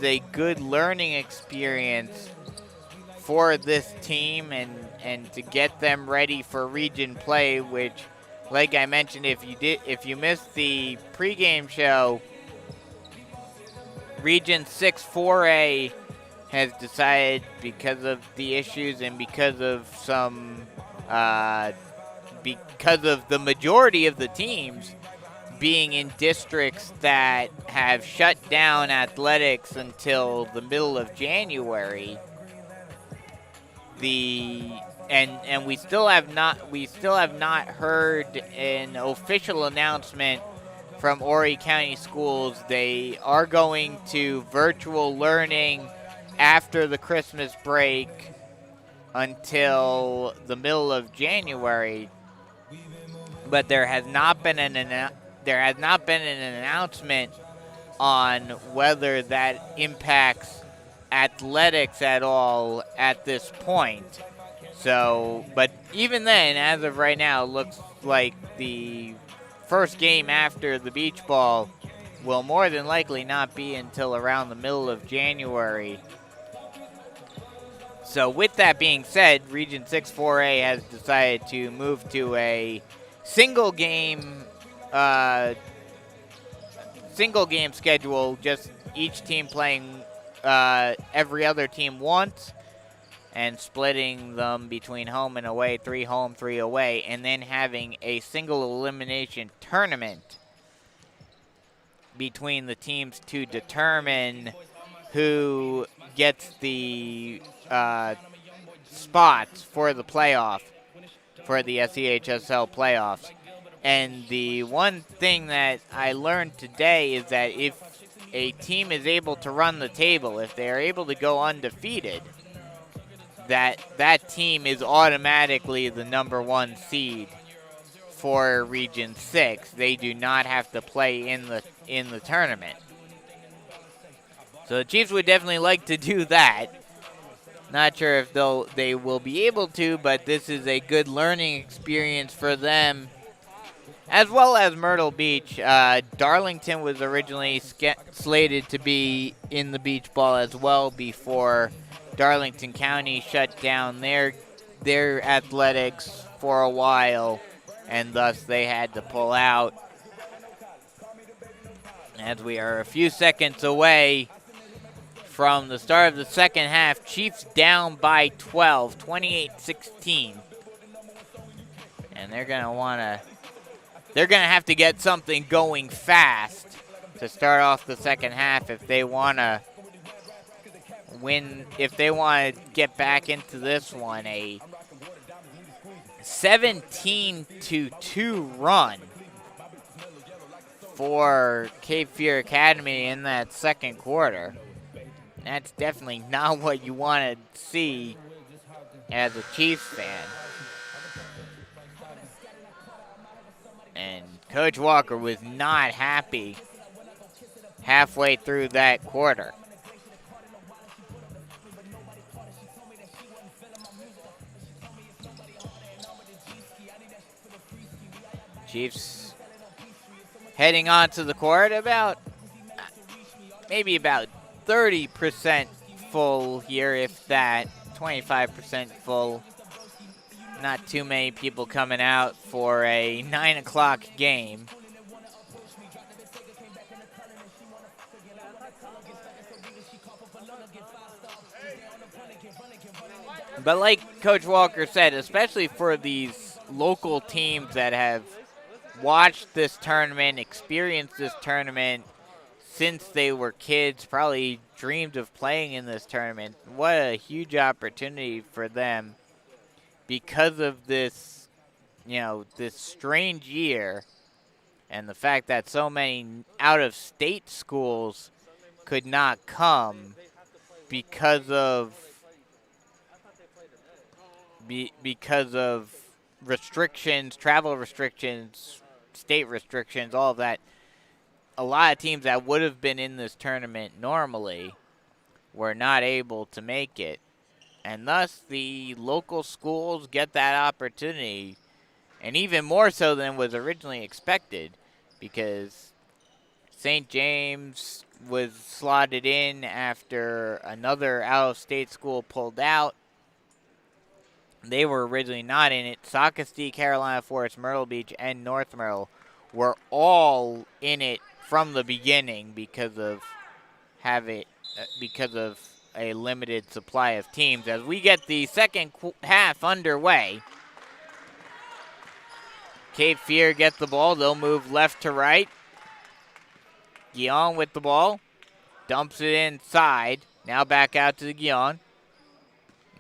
a good learning experience for this team and to get them ready for region play, which, like I mentioned, if you missed the pregame show, Region 6 4A has decided, because of the issues and because of the majority of the teams being in districts that have shut down athletics until the middle of January, and we still have not heard an official announcement from Horry County Schools. They are going to virtual learning after the Christmas break until the middle of January, but there has not been an announcement on whether that impacts athletics at all at this point. So, but even then, as of right now, it looks like the first game after the beach ball will more than likely not be until around the middle of January. So with that being said, Region 6 4A has decided to move to a single game schedule, just each team playing every other team once and splitting them between home and away, 3 home, 3 away, and then having a single elimination tournament between the teams to determine who gets the spots for the playoff, for the SEHSL playoffs. And the one thing that I learned today is that if a team is able to run the table, if they are able to go undefeated, that team is automatically the number 1 seed for Region 6. They do not have to play in the tournament. So the Chiefs would definitely like to do that. Not sure if they will be able to, but this is a good learning experience for them, as well as Myrtle Beach. Darlington was originally slated to be in the beach ball as well before Darlington County shut down their athletics for a while, and thus they had to pull out. As we are a few seconds away from the start of the second half, Chiefs down by 12, 28-16. And they're going to have to get something going fast to start off the second half if they want to win, if they want to get back into this one. A 17-2 run for Cape Fear Academy in that second quarter. That's definitely not what you want to see as a Chiefs fan. And Coach Walker was not happy halfway through that quarter. Chiefs heading onto the court maybe about 30% full here, if that, 25% full. Not too many people coming out for a 9 o'clock game. But like Coach Walker said, especially for these local teams that have watched this tournament, experienced this tournament since they were kids, probably dreamed of playing in this tournament. What a huge opportunity for them because of this, this strange year and the fact that so many out-of-state schools could not come because of restrictions, travel restrictions, state restrictions, all of that. A lot of teams that would have been in this tournament normally were not able to make it. And thus, the local schools get that opportunity, and even more so than was originally expected, because St. James was slotted in after another out-of-state school pulled out. They were originally not in it. Socastee, Carolina Forest, Myrtle Beach, and North Myrtle were all in it from the beginning because of a limited supply of teams. As we get the second half underway, Cape Fear gets the ball. They'll move left to right. Guion with the ball. Dumps it inside. Now back out to the Guion.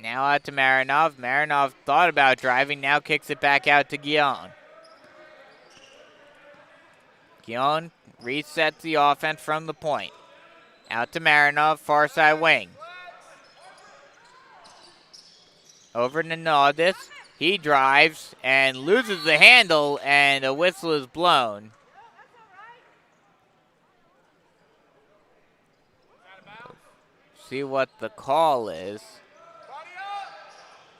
Now out to Marinov. Marinov thought about driving. Now kicks it back out to Guion. Guion resets the offense from the point. Out to Marinov, far side wing. Over to Naudis. He drives and loses the handle, and a whistle is blown. See what the call is.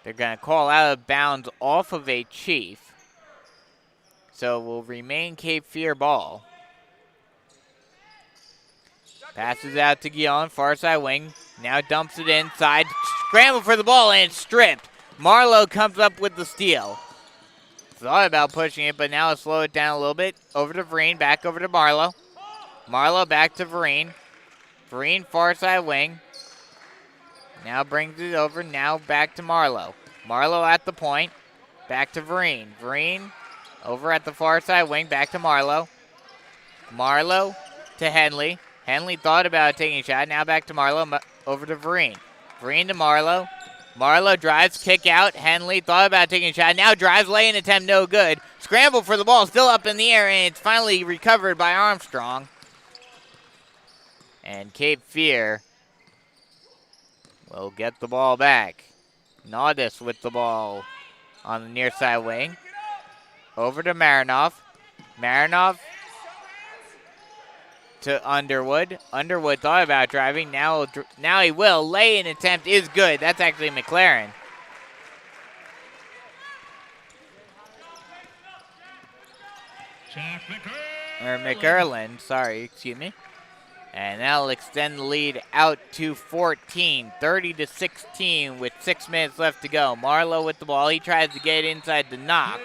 They're going to call out of bounds off of a Chief. So it will remain Cape Fear ball. Passes out to Guion, far side wing. Now dumps it inside. Scramble for the ball, and it's stripped. Marlowe comes up with the steal. Thought about pushing it, but now I'll slow it down a little bit. Over to Vereen, back over to Marlowe. Marlowe back to Vereen. Vereen, far side wing. Now brings it over, now back to Marlowe. Marlowe at the point, back to Vereen. Vereen over at the far side wing, back to Marlowe. Marlowe to Henley. Henley thought about taking a shot, now back to Marlowe, over to Vereen. Vereen to Marlowe. Marlowe drives, kick out. Henley thought about taking a shot, now drives, lay-in attempt, no good. Scramble for the ball, still up in the air, and it's finally recovered by Armstrong. And Cape Fear will get the ball back. Naudis with the ball on the near side wing. Over to Marinov. Marinov to Underwood. Underwood thought about driving. Now he will. Lay-in attempt is good. That's actually McLaren. Jack Or McErlin, sorry, excuse me. And that'll extend the lead out to 14, 30-16 with 6 minutes left to go. Marlowe with the ball. He tries to get inside to Knox,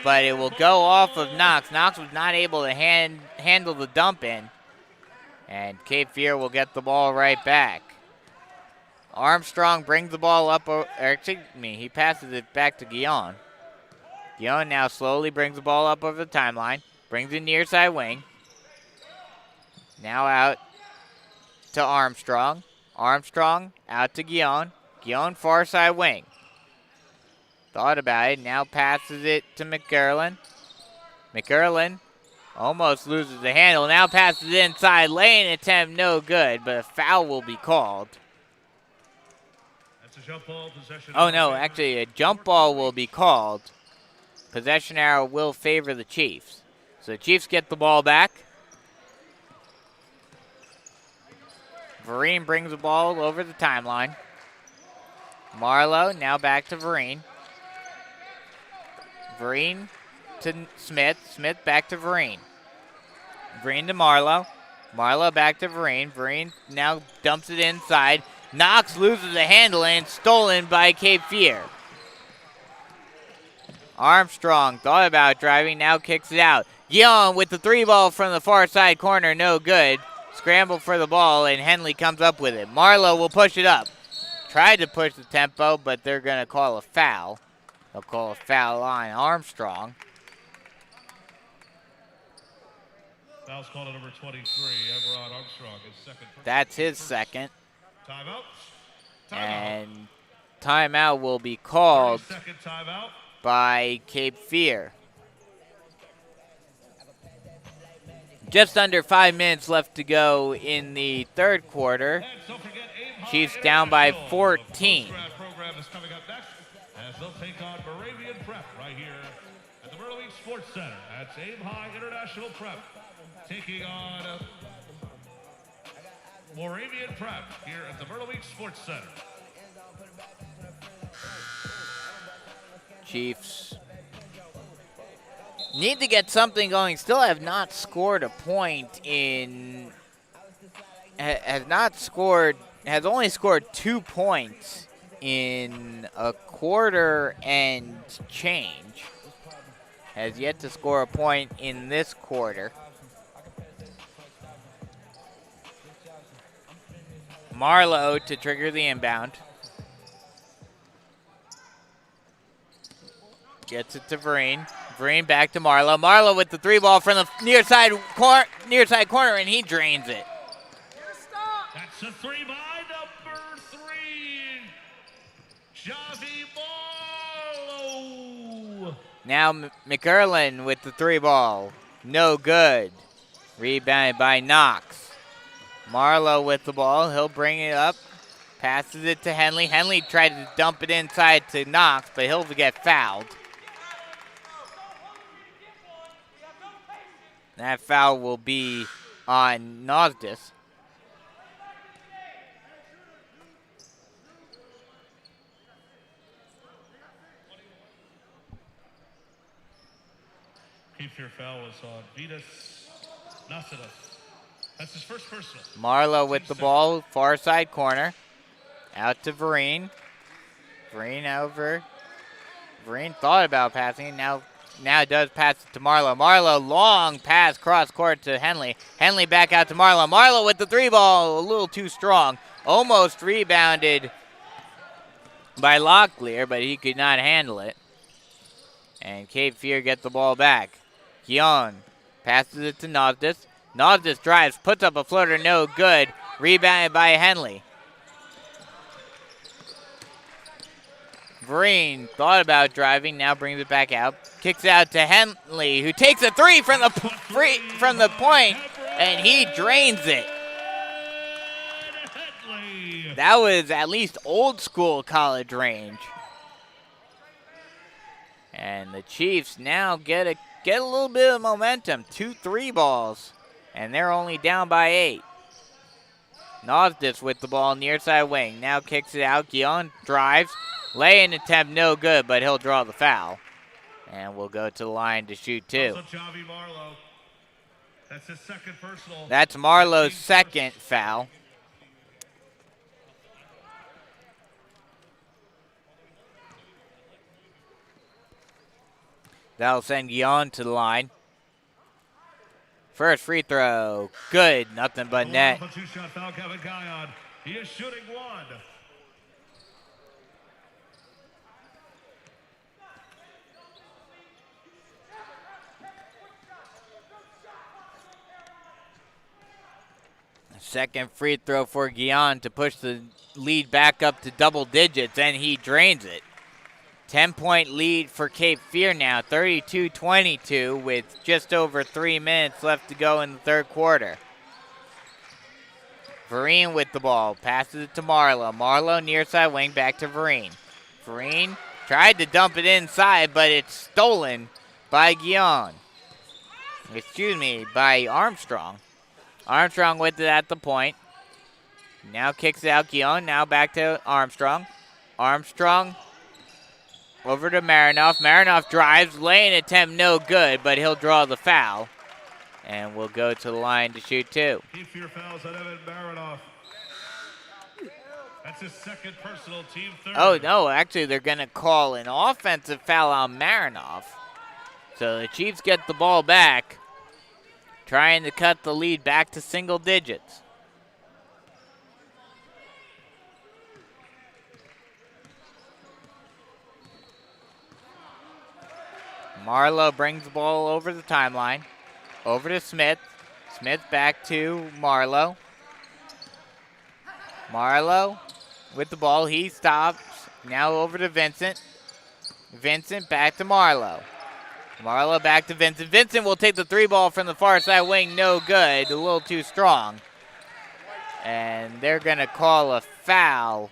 but it will go off of Knox. Knox was not able to handle the dump in. And Cape Fear will get the ball right back. Armstrong brings the ball up, he passes it back to Guillon. Guillon now slowly brings the ball up over the timeline, brings it near side wing. Now out to Armstrong. Armstrong out to Guillon. Guillon far side wing. Thought about it, now passes it to McErlin. McErlin almost loses the handle, now passes inside. Lane attempt no good, but a foul will be called. That's a jump ball, possession. Oh no, actually a jump ball will be called. Possession arrow will favor the Chiefs. So the Chiefs get the ball back. Vereen brings the ball over the timeline. Marlowe now back to Vereen. Vereen to Smith. Smith back to Vereen. Vereen to Marlowe. Marlowe back to Vereen. Vereen now dumps it inside. Knox loses the handle and it's stolen by Cape Fear. Armstrong thought about driving, now kicks it out. Young with the 3-ball from the far side corner, no good. Scramble for the ball, and Henley comes up with it. Marlowe will push it up. Tried to push the tempo, but they're going to call a foul. They'll call a foul on Armstrong. Foul's called on number 23, Everard Armstrong, his second. That's his second. Timeout. And timeout will be called Second timeout. by Cape Fear. Just under 5 minutes left to go in the third quarter. Chiefs down by 14. Program is coming up next as they'll take on Moravian Prep right here at the Myrtle Beach Sports Center. That's Aim High International Prep taking on Moravian Prep here at the Myrtle Beach Sports Center. Chiefs need to get something going. Still have not scored a point in. Has only scored 2 points in a quarter and change. Has yet to score a point in this quarter. Marlowe to trigger the inbound. Gets it to Vereen. Vereen back to Marlowe. Marlowe with the 3-ball from the near side corner, and he drains it. That's a 3 by number 3, Javi Marlowe. Now McErlin with the 3-ball. No good. Rebounded by Knox. Marlowe with the ball. He'll bring it up. Passes it to Henley. Henley tried to dump it inside to Knox, but he'll get fouled. That foul will be on Nosdis. Keep your foul is on Vitas Nasidas. That's his first personal. Marlowe with the ball, far side corner. Out to Vereen. Vereen over. Vereen thought about passing. Now does pass it to Marlowe. Marlowe, long pass cross court to Henley. Henley back out to Marlowe. Marlowe with the 3-ball, a little too strong. Almost rebounded by Locklear, but he could not handle it. And Cape Fear get the ball back. Keon passes it to Nosdis. Nosdis drives, puts up a floater, no good. Rebounded by Henley. Vereen thought about driving, now brings it back out. Kicks it out to Henley, who takes a 3 from the point, and he drains it. That was at least old school college range. And the Chiefs now get a little bit of momentum. 2 3-balls. And they're only down by 8. Nosdis with the ball near side wing. Now kicks it out. Guion drives. Lay-in attempt no good, but he'll draw the foul. And we'll go to the line to shoot 2. That's his second personal. That's Marlowe's second foul. That'll send Guion to the line. First free throw, good, nothing but net. Two-shot foul, Kevin Guion. He is shooting 1. Second free throw for Guion to push the lead back up to double digits, and he drains it. 10-point lead for Cape Fear now, 32-22 with just over 3 minutes left to go in the third quarter. Vereen with the ball, passes it to Marlowe. Marlowe near side wing, back to Vereen. Vereen tried to dump it inside, but it's stolen by Guion. Excuse me, by Armstrong. Armstrong with it at the point. Now kicks it out, Guion, now back to Armstrong. Armstrong over to Marinoff. Marinoff drives, lane attempt no good, but he'll draw the foul. And we'll go to the line to shoot 2. Cape Fear fouls on Evan Marinoff. That's his second personal, team third. Oh, no, actually they're going to call an offensive foul on Marinoff. So the Chiefs get the ball back, trying to cut the lead back to single digits. Marlowe brings the ball over the timeline. Over to Smith. Smith back to Marlowe. Marlowe with the ball. He stops. Now over to Vincent. Vincent back to Marlowe. Marlowe back to Vincent. Vincent will take the 3 ball from the far side wing. No good. A little too strong. And they're going to call a foul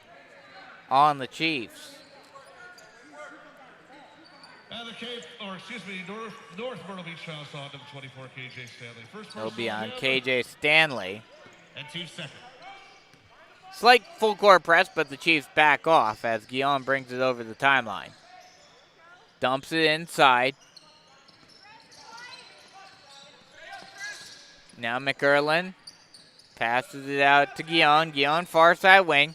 on the Chiefs. And the Cape, North Myrtle Beach fouls on number 24, KJ Stanley. First It'll be on personal, KJ Stanley. and team second. Slight full court press, but the Chiefs back off as Guion brings it over the timeline. Dumps it inside. Now McErlin passes it out to Guion. Guion far side wing.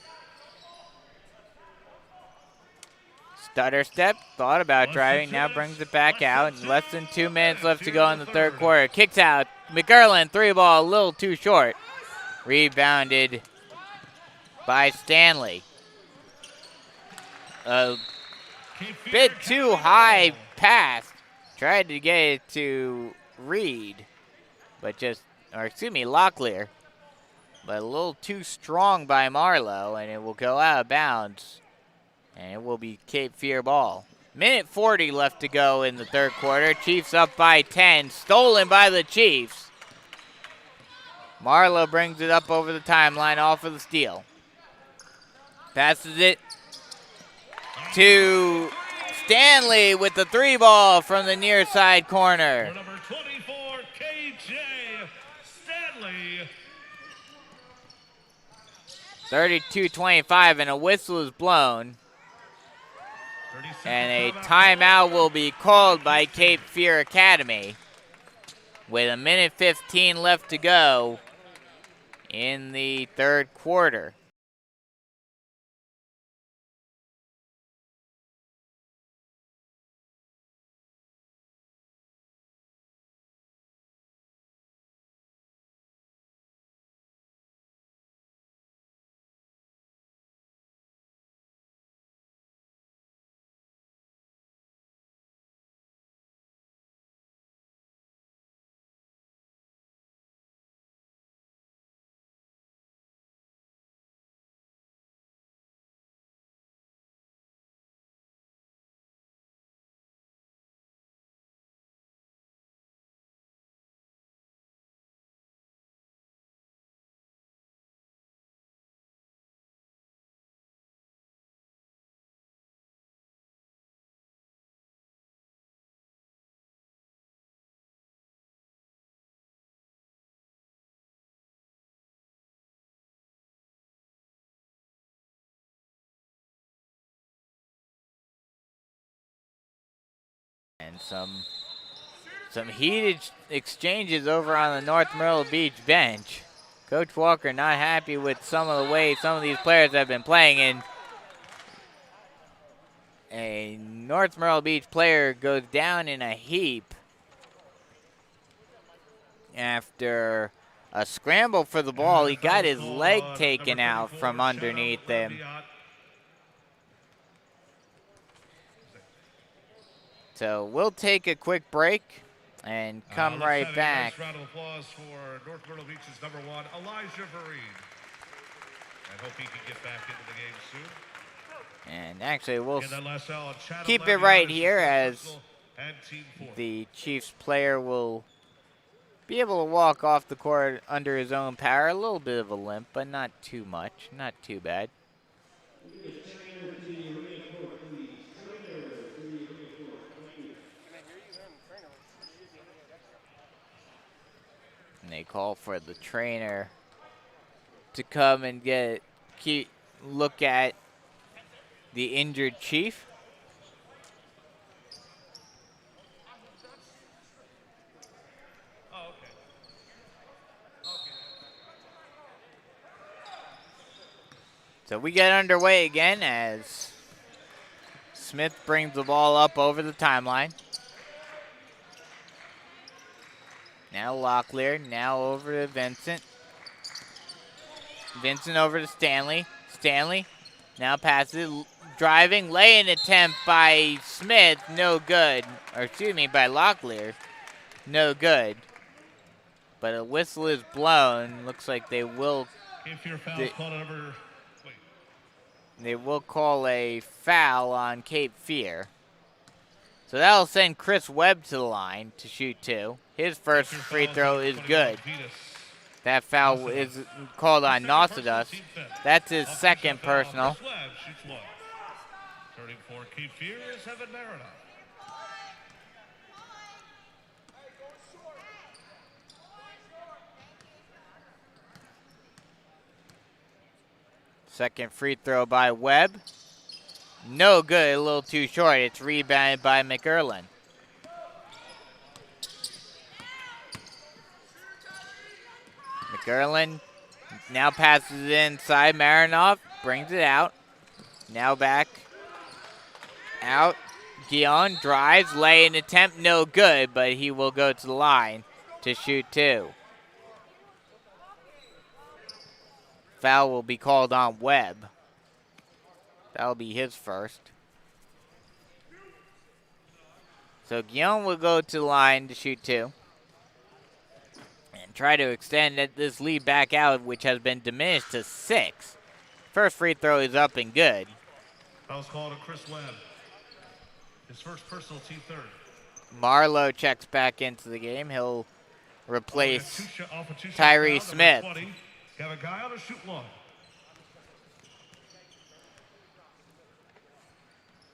Stutter step, thought about driving, now brings it back out. Less than 2 minutes left to go in the third quarter. Kicks out. McErlin, 3 ball, a little too short. Rebounded by Stanley. A bit too high pass. Tried to get it to Reed, but Locklear. But a little too strong by Marlowe, and it will go out of bounds. And it will be Cape Fear ball. Minute 40 left to go in the third quarter. Chiefs up by 10. Stolen by the Chiefs. Marlowe brings it up over the timeline off of the steal. Passes it to Stanley with the 3 ball from the near side corner. For number 24, KJ Stanley. 32-25, and a whistle is blown. And a timeout will be called by Cape Fear Academy with a minute 15 left to go in the third quarter. And some heated exchanges over on the North Myrtle Beach bench. Coach Walker not happy with some of the way some of these players have been playing, and a North Myrtle Beach player goes down in a heap after a scramble for the ball. He got his leg taken out from underneath him. So we'll take a quick break and come right back. Nice round of applause for North Myrtle Beach's number 1, Elijah Vereen. I hope he can get back into the game soon. And actually, we'll foul, keep it right here as the Chiefs player will be able to walk off the court under his own power. A little bit of a limp, but not too much. Not too bad. And they call for the trainer to come and look at the injured Chief. So we get underway again as Smith brings the ball up over the timeline. Now Locklear, now over to Vincent. Vincent over to Stanley. Stanley now passes, driving, lay-in attempt by Smith, no good. Or excuse me, by Locklear, no good. But a whistle is blown. Looks like they will. They will call a foul on Cape Fear. So that'll send Chris Webb to the line to shoot 2. His first free throw is good. That foul is called on Nausidas. That's his second personal. Turning for Cape Fear is Evan Marinoff. Second free throw by Webb. No good, a little too short. It's rebounded by McErlin. McErlin now passes it inside. Marinoff brings it out. Now back out. Dion drives, lay-in attempt, no good, but he will go to the line to shoot 2. Foul will be called on Webb. That'll be his first. So Guillaume will go to the line to shoot 2. And try to extend this lead back out, which has been diminished to 6. First free throw is up and good. Foul's called to Chris Webb. His first personal, team third. Marlowe checks back into the game. He'll replace Tyree Smith. Got a guy on a shoot 1.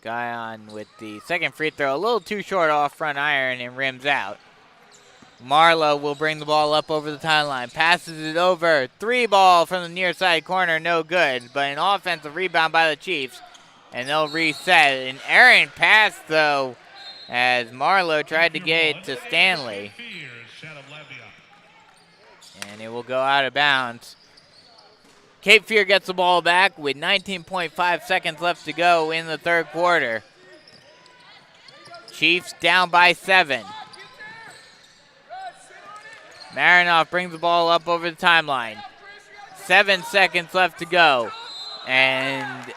Guy on with the second free throw. A little too short off front iron and rims out. Marlowe will bring the ball up over the timeline. Passes it over. 3 ball from the near side corner. No good. But an offensive rebound by the Chiefs. And they'll reset. An errant pass, though, as Marlowe tried to get it to Stanley. And it will go out of bounds. Cape Fear gets the ball back with 19.5 seconds left to go in the third quarter. Chiefs down by 7. Marinoff brings the ball up over the timeline. 7 seconds left to go. And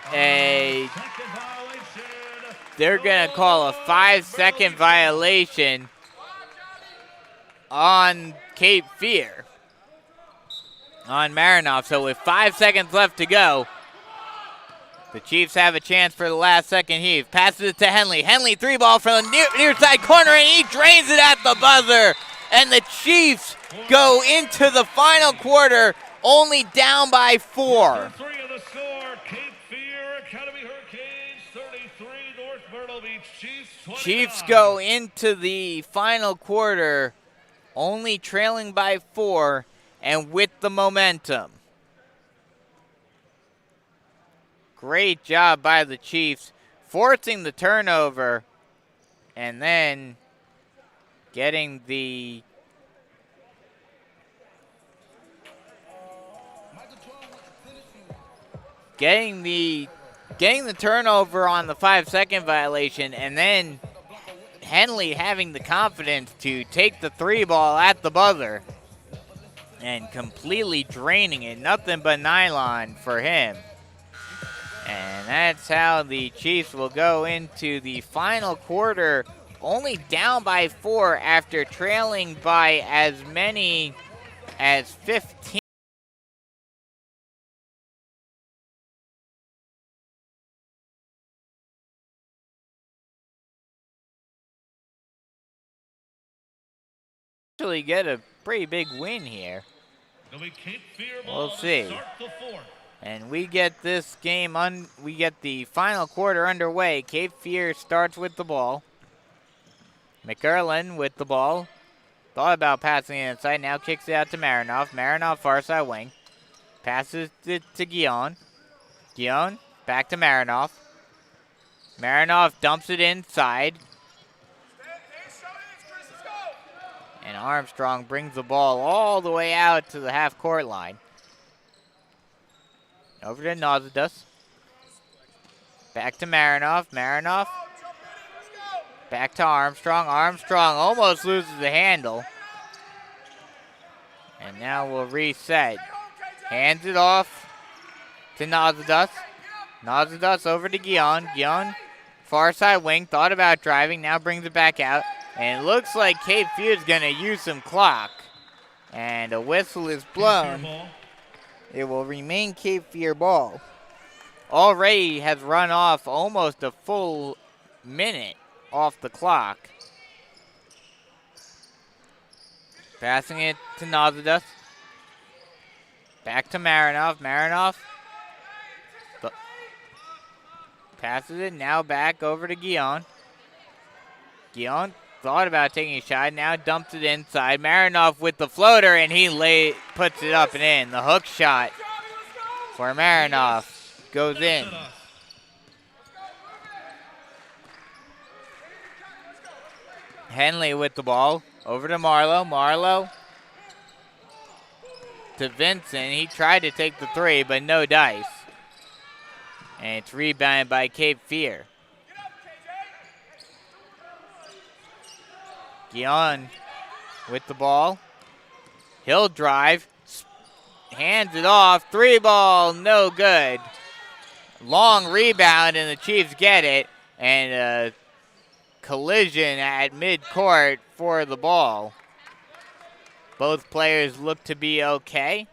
they're going to call a 5-second violation on Cape Fear. On Marinoff. So with 5 seconds left to go, the Chiefs have a chance for the last second heave. Passes it to Henley. Henley 3 ball from the near side corner, and he drains it at the buzzer. And the Chiefs go into the final quarter only down by 4. 3 of the score, Cape Fear Academy Hurricanes 33, North Myrtle Beach Chiefs 29. Chiefs go into the final quarter only trailing by 4 and with the momentum. Great job by the Chiefs forcing the turnover and then getting the turnover on the 5-second violation, and then Henley having the confidence to take the 3 ball at the buzzer and completely draining it. Nothing but nylon for him. And that's how the Chiefs will go into the final quarter, only down by 4 after trailing by as many as 15. Actually get a pretty big win here. We'll see. And we get this game we get the final quarter underway. Cape Fear starts with the ball. McErlin with the ball. Thought about passing it inside, now kicks it out to Marinoff. Marinoff far side wing. Passes it to Guillaume. Guillaume back to Marinoff. Marinoff dumps it inside. And Armstrong brings the ball all the way out to the half-court line. Over to Nazadas. Back to Marinoff. Marinoff. Back to Armstrong. Armstrong almost loses the handle. And now we'll reset. Hands it off to Nazadas. Nazadas over to Guillaume. Guillaume, far side wing, thought about driving, now brings it back out. And it looks like Cape Fear is going to use some clock. And a whistle is blown. It will remain Cape Fear ball. Already has run off almost a full minute off the clock. Passing it to Nazadas. Back to Marinoff. Marinoff passes it, now back over to Guillaume. Guillaume thought about taking a shot, now dumps it inside. Marinoff with the floater, and he puts it up and in. The hook shot for Marinoff goes in. Henley with the ball, over to Marlowe. Marlowe to Vincent. He tried to take the 3, but no dice. And it's rebounded by Cape Fear. Guillaume with the ball. He'll drive. Hands it off. 3 ball, no good. Long rebound, and the Chiefs get it. And a collision at midcourt for the ball. Both players look to be okay.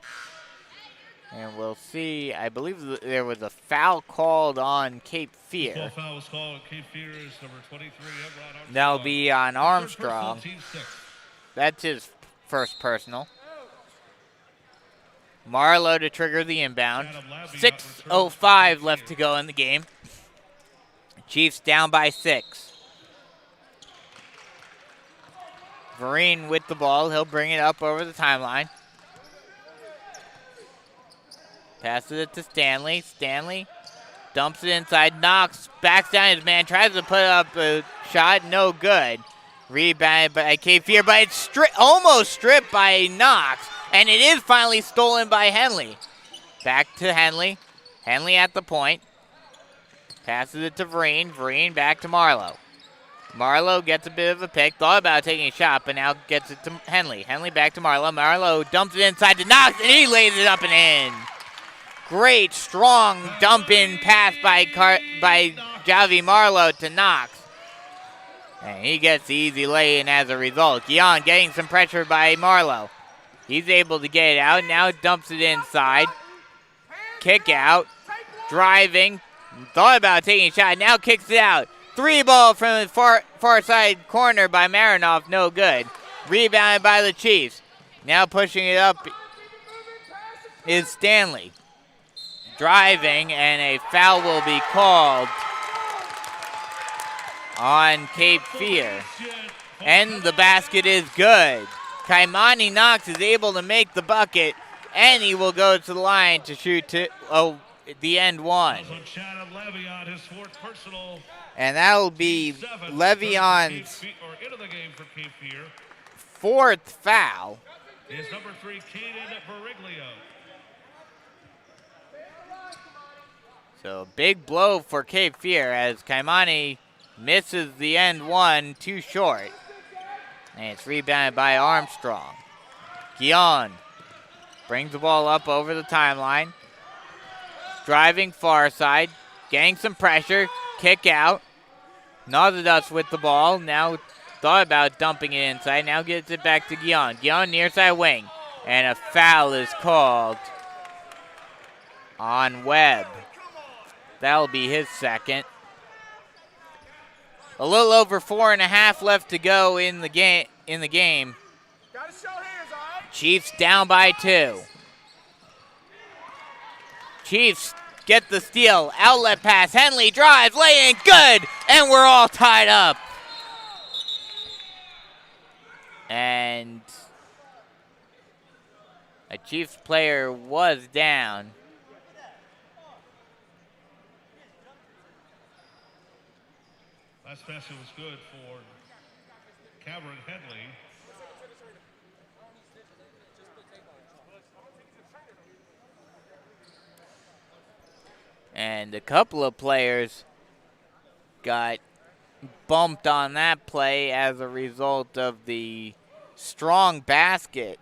And we'll see. I believe there was a foul called on Cape Fear. Foul was called on Cape Fear's number 23, Armstrong. That'll be on Armstrong. That's his first personal. Marlowe to trigger the inbound. 6:05 left to go in the game. Chiefs down by 6. Vereen with the ball. He'll bring it up over the timeline. Passes it to Stanley. Stanley dumps it inside. Knox backs down his man. Tries to put up a shot. No good. Rebounded by Cape Fear, but it's almost stripped by Knox. And it is finally stolen by Henley. Back to Henley. Henley at the point. Passes it to Vereen. Vereen back to Marlowe. Marlowe gets a bit of a pick. Thought about taking a shot, but now gets it to Henley. Henley back to Marlowe. Marlowe dumps it inside to Knox, and he lays it up and in. Great, strong dump-in pass by Javi Marlowe to Knox. And he gets the easy lay-in as a result. Guillaume getting some pressure by Marlowe. He's able to get it out. Now dumps it inside. Kick out. Driving. Thought about taking a shot. Now kicks it out. 3 ball from the far side corner by Marinoff. No good. Rebounded by the Chiefs. Now pushing it up is Stanley. Driving, and a foul will be called on Cape Fear. And the basket is good. Kaimani Knox is able to make the bucket, and he will go to the line to shoot the end one. Also, Chad Le'Veon, his fourth personal. And that'll be Le'Veon's Into the game for Cape Fear. fourth foul. Is number 3, Caden Bariglio. So big blow for Cape Fear as Kaimani misses the end one, too short. And it's rebounded by Armstrong. Guion brings the ball up over the timeline. Driving far side, getting some pressure, kick out. Nazadas with the ball, now thought about dumping it inside, now gets it back to Guion. Guion near side wing, and a foul is called on Webb. That'll be his second. A little over 4.5 left to go in the game. Gotta show hands, all right? Chiefs down by 2. Chiefs get the steal. Outlet pass. Henley drives. Lay in. Good. And we're all tied up. And a Chiefs player was down. Last basket was good for Cameron Henley. And a couple of players got bumped on that play as a result of the strong basket.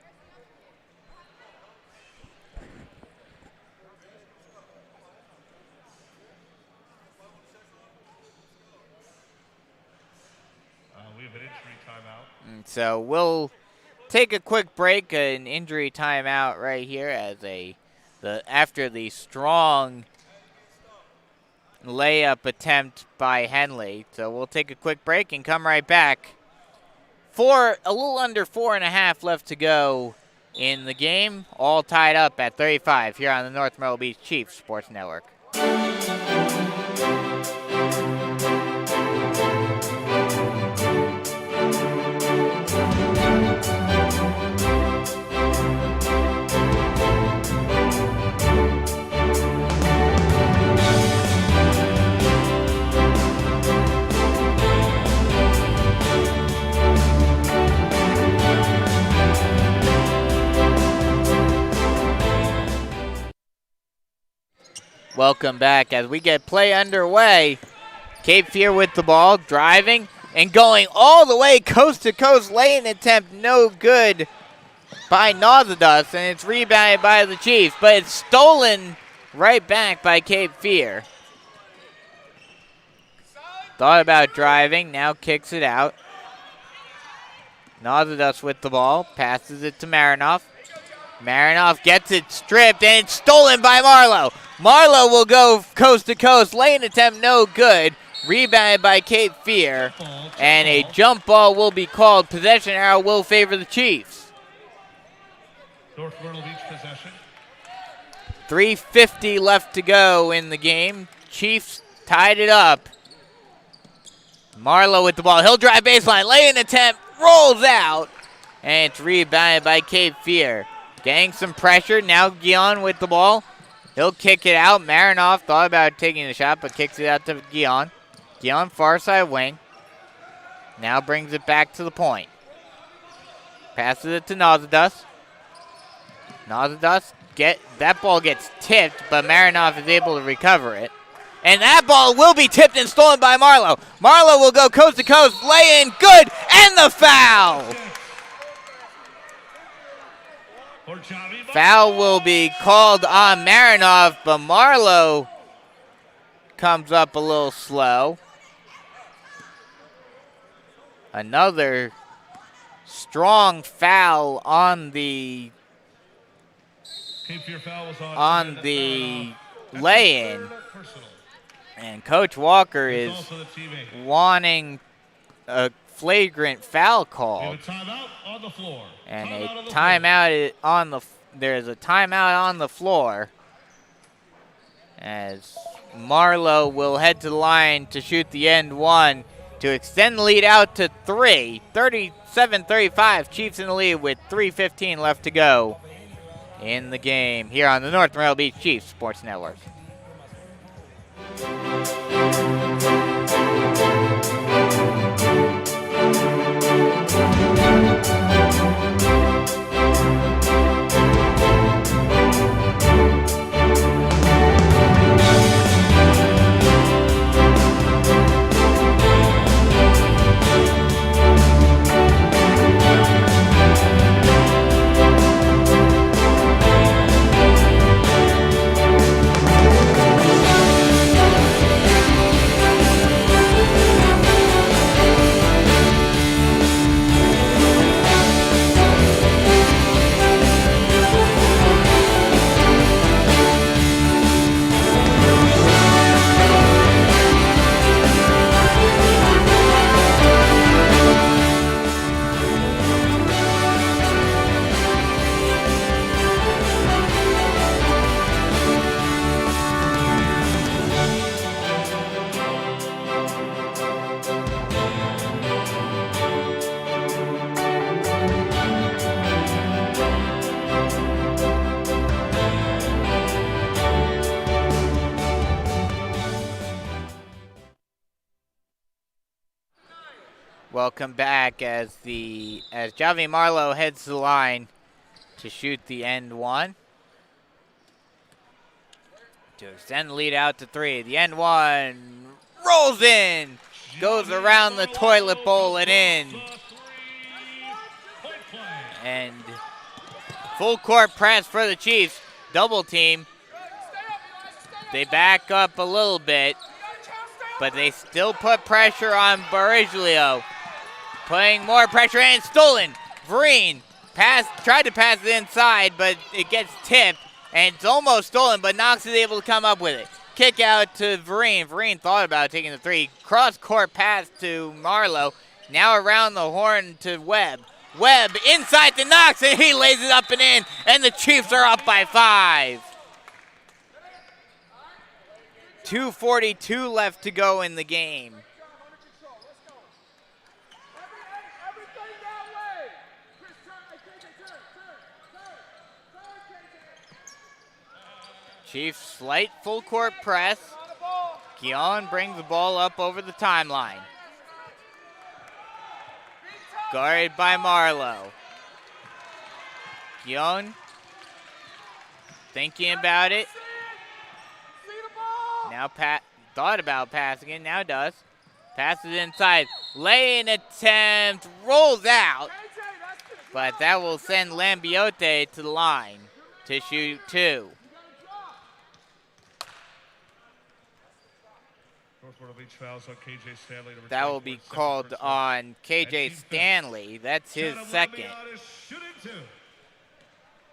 We have an injury timeout. And so we'll take a quick break, an injury timeout right here as after the strong layup attempt by Henley. So we'll take a quick break and come right back. A little under 4.5 left to go in the game. All tied up at 35 here on the North Myrtle Beach Chiefs Sports Network. Welcome back as we get play underway. Cape Fear with the ball, driving and going all the way coast to coast. Laying attempt no good by Nazadas, and it's rebounded by the Chiefs, but it's stolen right back by Cape Fear. Thought about driving, now kicks it out. Nazadas with the ball, passes it to Marinoff. Marinoff gets it stripped, and it's stolen by Marlowe. Marlowe will go coast to coast. Lane attempt no good. Rebounded by Cape Fear. And a jump ball will be called. Possession arrow will favor the Chiefs. North Myrtle Beach possession. 3:50 left to go in the game. Chiefs tied it up. Marlowe with the ball. He'll drive baseline. Lay-in attempt. Rolls out. And it's rebounded by Cape Fear. Getting some pressure. Now Guion with the ball. He'll kick it out. Marinoff thought about taking the shot, but kicks it out to Guion. Guion far side wing. Now brings it back to the point. Passes it to Nazadas. Nazadas, that ball gets tipped, but Marinoff is able to recover it. And that ball will be tipped and stolen by Marlowe. Marlowe will go coast to coast, lay in, good, and the foul. Foul will be called on Marinoff, but Marlowe comes up a little slow. Another strong foul on the lay-in. And Coach Walker is wanting a flagrant foul called. And a timeout there's a timeout on the floor as Marlowe will head to the line to shoot the end one to extend the lead out to 3. 37-35, Chiefs in the lead with 3:15 left to go in the game here on the North Myrtle Beach Chiefs Sports Network. Welcome back as Javi Marlowe heads to the line to shoot the end one. To extend the lead out to 3. The end one rolls in, goes around the toilet bowl and in. And full court press for the Chiefs. Double team. They back up a little bit, but they still put pressure on Bariglio. Putting more pressure in, stolen. Vereen tried to pass it inside, but it gets tipped, and it's almost stolen, but Knox is able to come up with it. Kick out to Vereen. Vereen thought about taking the 3. Cross-court pass to Marlowe. Now around the horn to Webb. Webb inside to Knox, and he lays it up and in, and the Chiefs are up by 5. 2:42 left to go in the game. Chiefs slight full court press. Keon brings the ball up over the timeline. Guarded by Marlowe. Keon thinking about it. Now thought about passing it, now does. Passes inside. Lay-in attempt, rolls out. But that will send Lambiote to the line to shoot 2. That will be called on KJ Stanley. That's his second.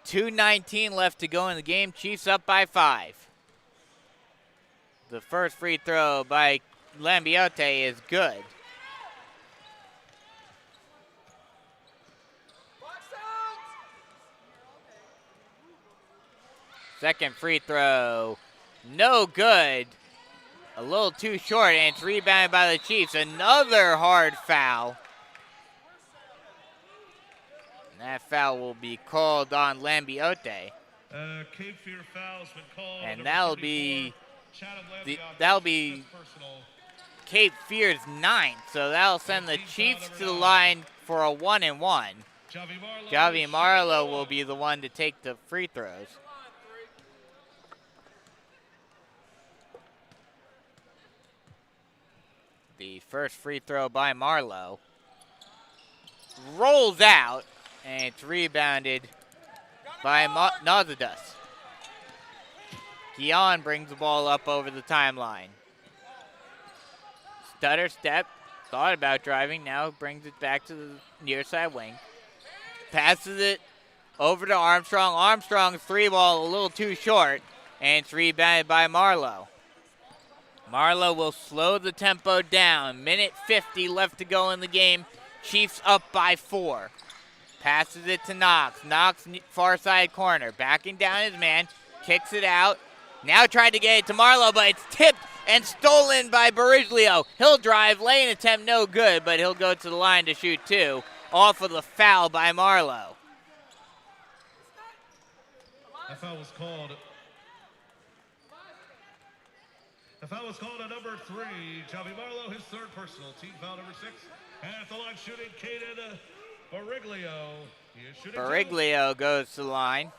2:19 left to go in the game. Chiefs up by 5. The first free throw by Lambiote is good. Second free throw, no good. A little too short, and it's rebounded by the Chiefs. Another hard foul. And that foul will be called on Lambiote. Cape Fear foul's been called. And that'll be Cape Fear's 9th. So that'll send the Chiefs to the line for a 1-and-1. Javi Marlowe will be the one to take the free throws. The first free throw by Marlowe rolls out, and it's rebounded by Nazadas. Keon brings the ball up over the timeline. Stutter step, thought about driving, now brings it back to the near side wing. Passes it over to Armstrong. Armstrong's 3-ball a little too short, and it's rebounded by Marlowe. Marlowe will slow the tempo down. Minute 50 left to go in the game. Chiefs up by 4. Passes it to Knox. Knox far side corner. Backing down his man. Kicks it out. Now tried to get it to Marlowe, but it's tipped and stolen by Bariglio. He'll drive. Lay-in attempt no good, but he'll go to the line to shoot 2. Off of the foul by Marlowe. That foul was called. The foul was called on number 3, Javi Marlowe, his third personal. Team foul number 6. And at the line shooting, Caden Bariglio. He is shooting Bariglio goes to the line.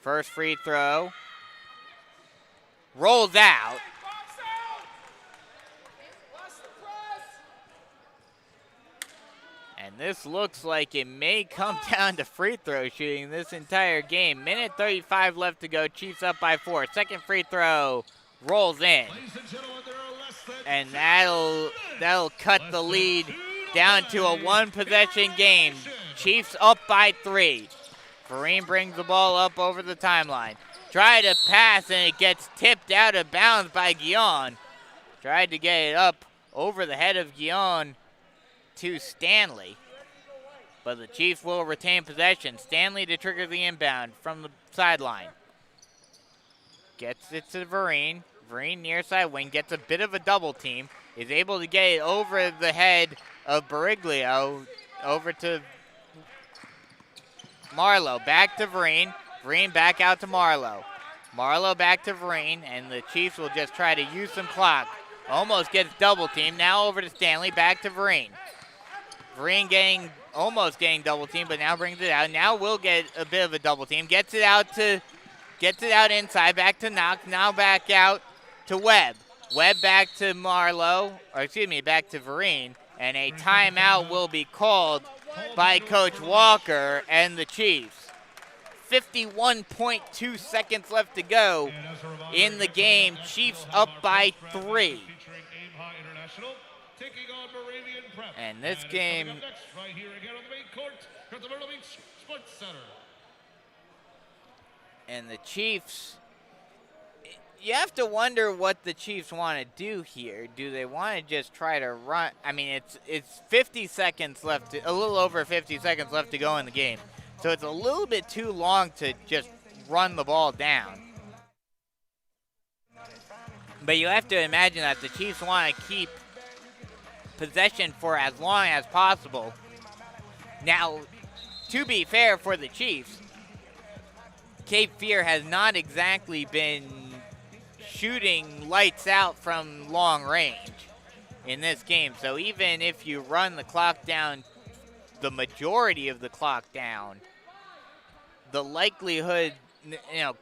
First free throw. Rolls out. And this looks like it may come down to free throw shooting this entire game. Minute 35 left to go. Chiefs up by 4. Second free throw rolls in. And that'll cut the lead down to a one-possession game. Chiefs up by 3. Vereen brings the ball up over the timeline. Tried to pass, and it gets tipped out of bounds by Guion. Tried to get it up over the head of Guion to Stanley. But the Chiefs will retain possession. Stanley to trigger the inbound from the sideline. Gets it to Vereen. Vereen near side wing, gets a bit of a double team. Is able to get it over the head of Bariglio, over to Marlowe. Back to Vereen. Vereen back out to Marlowe. Marlowe back to Vereen, and the Chiefs will just try to use some clock. Almost gets double teamed. Now over to Stanley, back to Vereen. Vereen almost getting double teamed, but now brings it out. Now will get a bit of a double team. Gets it out inside, back to Knox. Now back out to Webb. Webb back to Marlowe, back to Vereen, and a timeout will be called by Coach Walker and the Chiefs. 51.2 seconds left to go in the game. Chiefs up by 3. And this game, and the Chiefs, you have to wonder what the Chiefs want to do here. Do they want to just try to run? I mean, it's 50 seconds left, a little over 50 seconds left to go in the game. So it's a little bit too long to just run the ball down. But you have to imagine that the Chiefs want to keep possession for as long as possible. Now, to be fair for the Chiefs, Cape Fear has not exactly been shooting lights out from long range in this game. So even if you run the clock down, the majority of the clock down, the likelihood,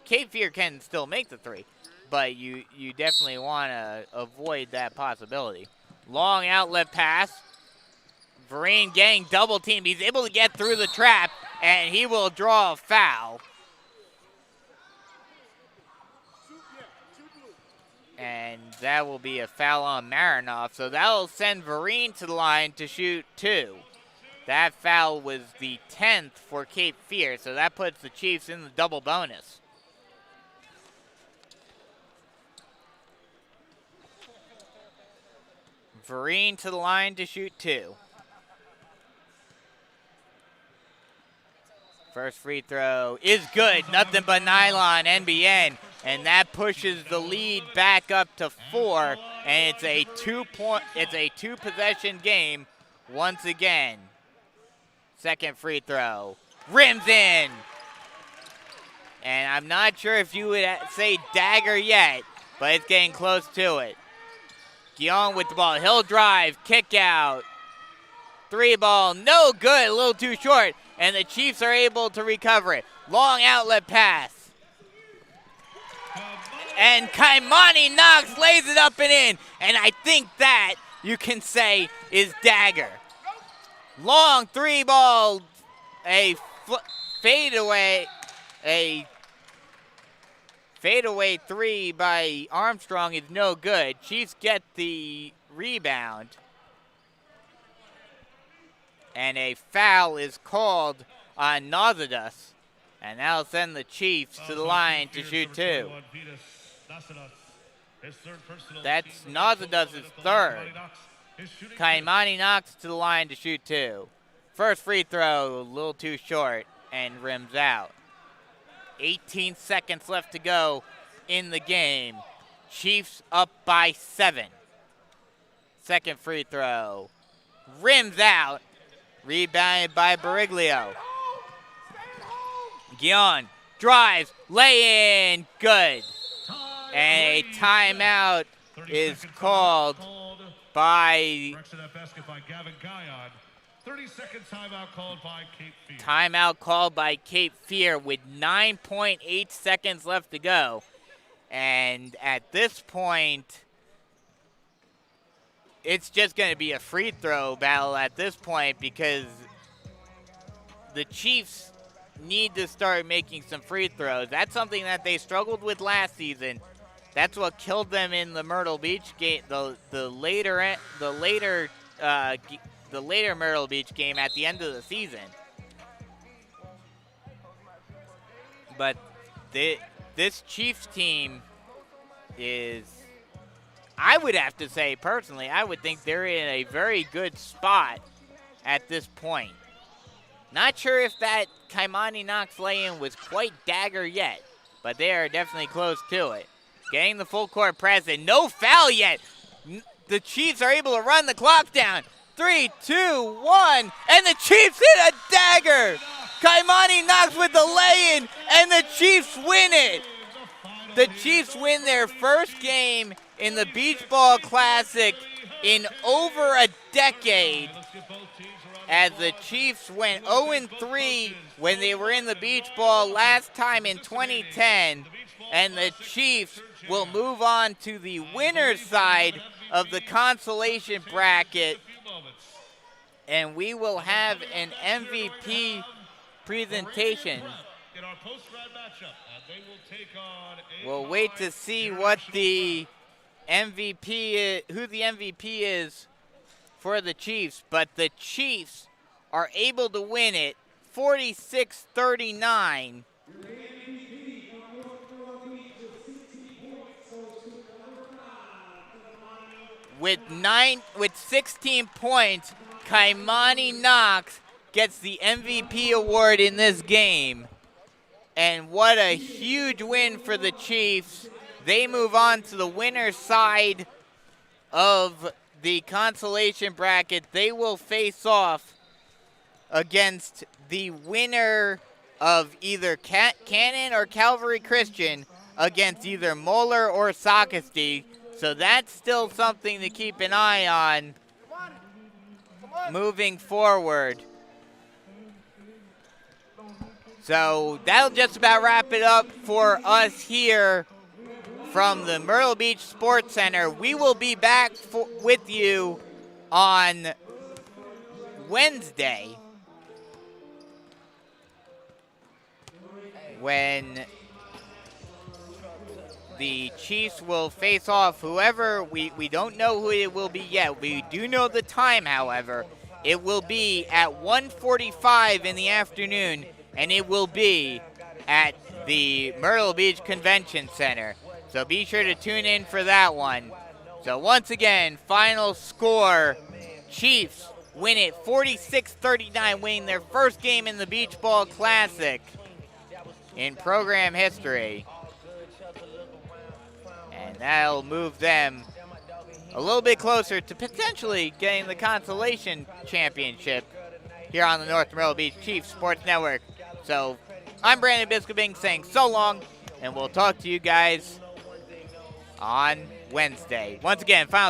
Cape Fear can still make the 3, but you definitely want to avoid that possibility. Long outlet pass. Vereen getting double teamed. He's able to get through the trap, and he will draw a foul. And that will be a foul on Marinoff. So that will send Vereen to the line to shoot 2. That foul was the 10th for Cape Fear, so that puts the Chiefs in the double bonus. Vereen to the line to shoot 2. First free throw is good. Nothing but nylon, NBN. And that pushes the lead back up to 4. And it's a two-possession game once again. Second free throw. Rims in. And I'm not sure if you would say dagger yet, but it's getting close to it. Guion with the ball. He'll drive. Kick out. 3 ball. No good. A little too short. And the Chiefs are able to recover it. Long outlet pass. And Kaimani Knox lays it up and in. And I think that you can say is dagger. Long 3 ball. A fadeaway. A fadeaway 3 by Armstrong is no good. Chiefs get the rebound. And a foul is called on Nazadas. And that'll send the Chiefs to the line to shoot 2. That's Nazadas' third. Kaimani Knox to the line to shoot 2. First free throw, a little too short, and rims out. 18 seconds left to go in the game. Chiefs up by 7. Second free throw. Rims out. Rebounded by Bariglio. Guion drives, lay in, good. And a timeout is called by 30-second timeout called by Cape Fear. Timeout called by Cape Fear with 9.8 seconds left to go. And at this point, it's just going to be a free throw battle at this point because the Chiefs need to start making some free throws. That's something that they struggled with last season. That's what killed them in the Myrtle Beach game, the later Myrtle Beach game at the end of the season. But this Chiefs team is, I would have to say personally, I would think they're in a very good spot at this point. Not sure if that Kaimani Knox lay-in was quite dagger yet, but they are definitely close to it. Getting the full court press and no foul yet. The Chiefs are able to run the clock down. 3, 2, 1, and the Chiefs hit a dagger. Kaimani Knox with the lay-in, and the Chiefs win it. The Chiefs win their first game in the Beach Ball Classic in over a decade, as the Chiefs went 0-3 when they were in the Beach Ball last time in 2010, and the Chiefs will move on to the winner's side of the consolation bracket, and we will have an MVP presentation. We'll wait to see what the MVP is, who the MVP is for the Chiefs, but the Chiefs are able to win it 46-39. With 16 points, Kaimani Knox gets the MVP award in this game. And what a huge win for the Chiefs. They move on to the winner's side of the consolation bracket. They will face off against the winner of either Cannon or Calvary Christian against either Moeller or Sockesty. So that's still something to keep an eye on moving forward. So that'll just about wrap it up for us here from the Myrtle Beach Sports Center. We will be back with you on Wednesday when the Chiefs will face off whoever. We don't know who it will be yet. We do know the time, however. It will be at 1:45 in the afternoon, and it will be at the Myrtle Beach Convention Center. So be sure to tune in for that one. So once again, final score, Chiefs win it 46-39, winning their first game in the Beach Ball Classic in program history. And that'll move them a little bit closer to potentially getting the consolation championship here on the North Myrtle Beach Chiefs Sports Network. So I'm Brandon Biskobing saying so long, and we'll talk to you guys on Wednesday. Once again, final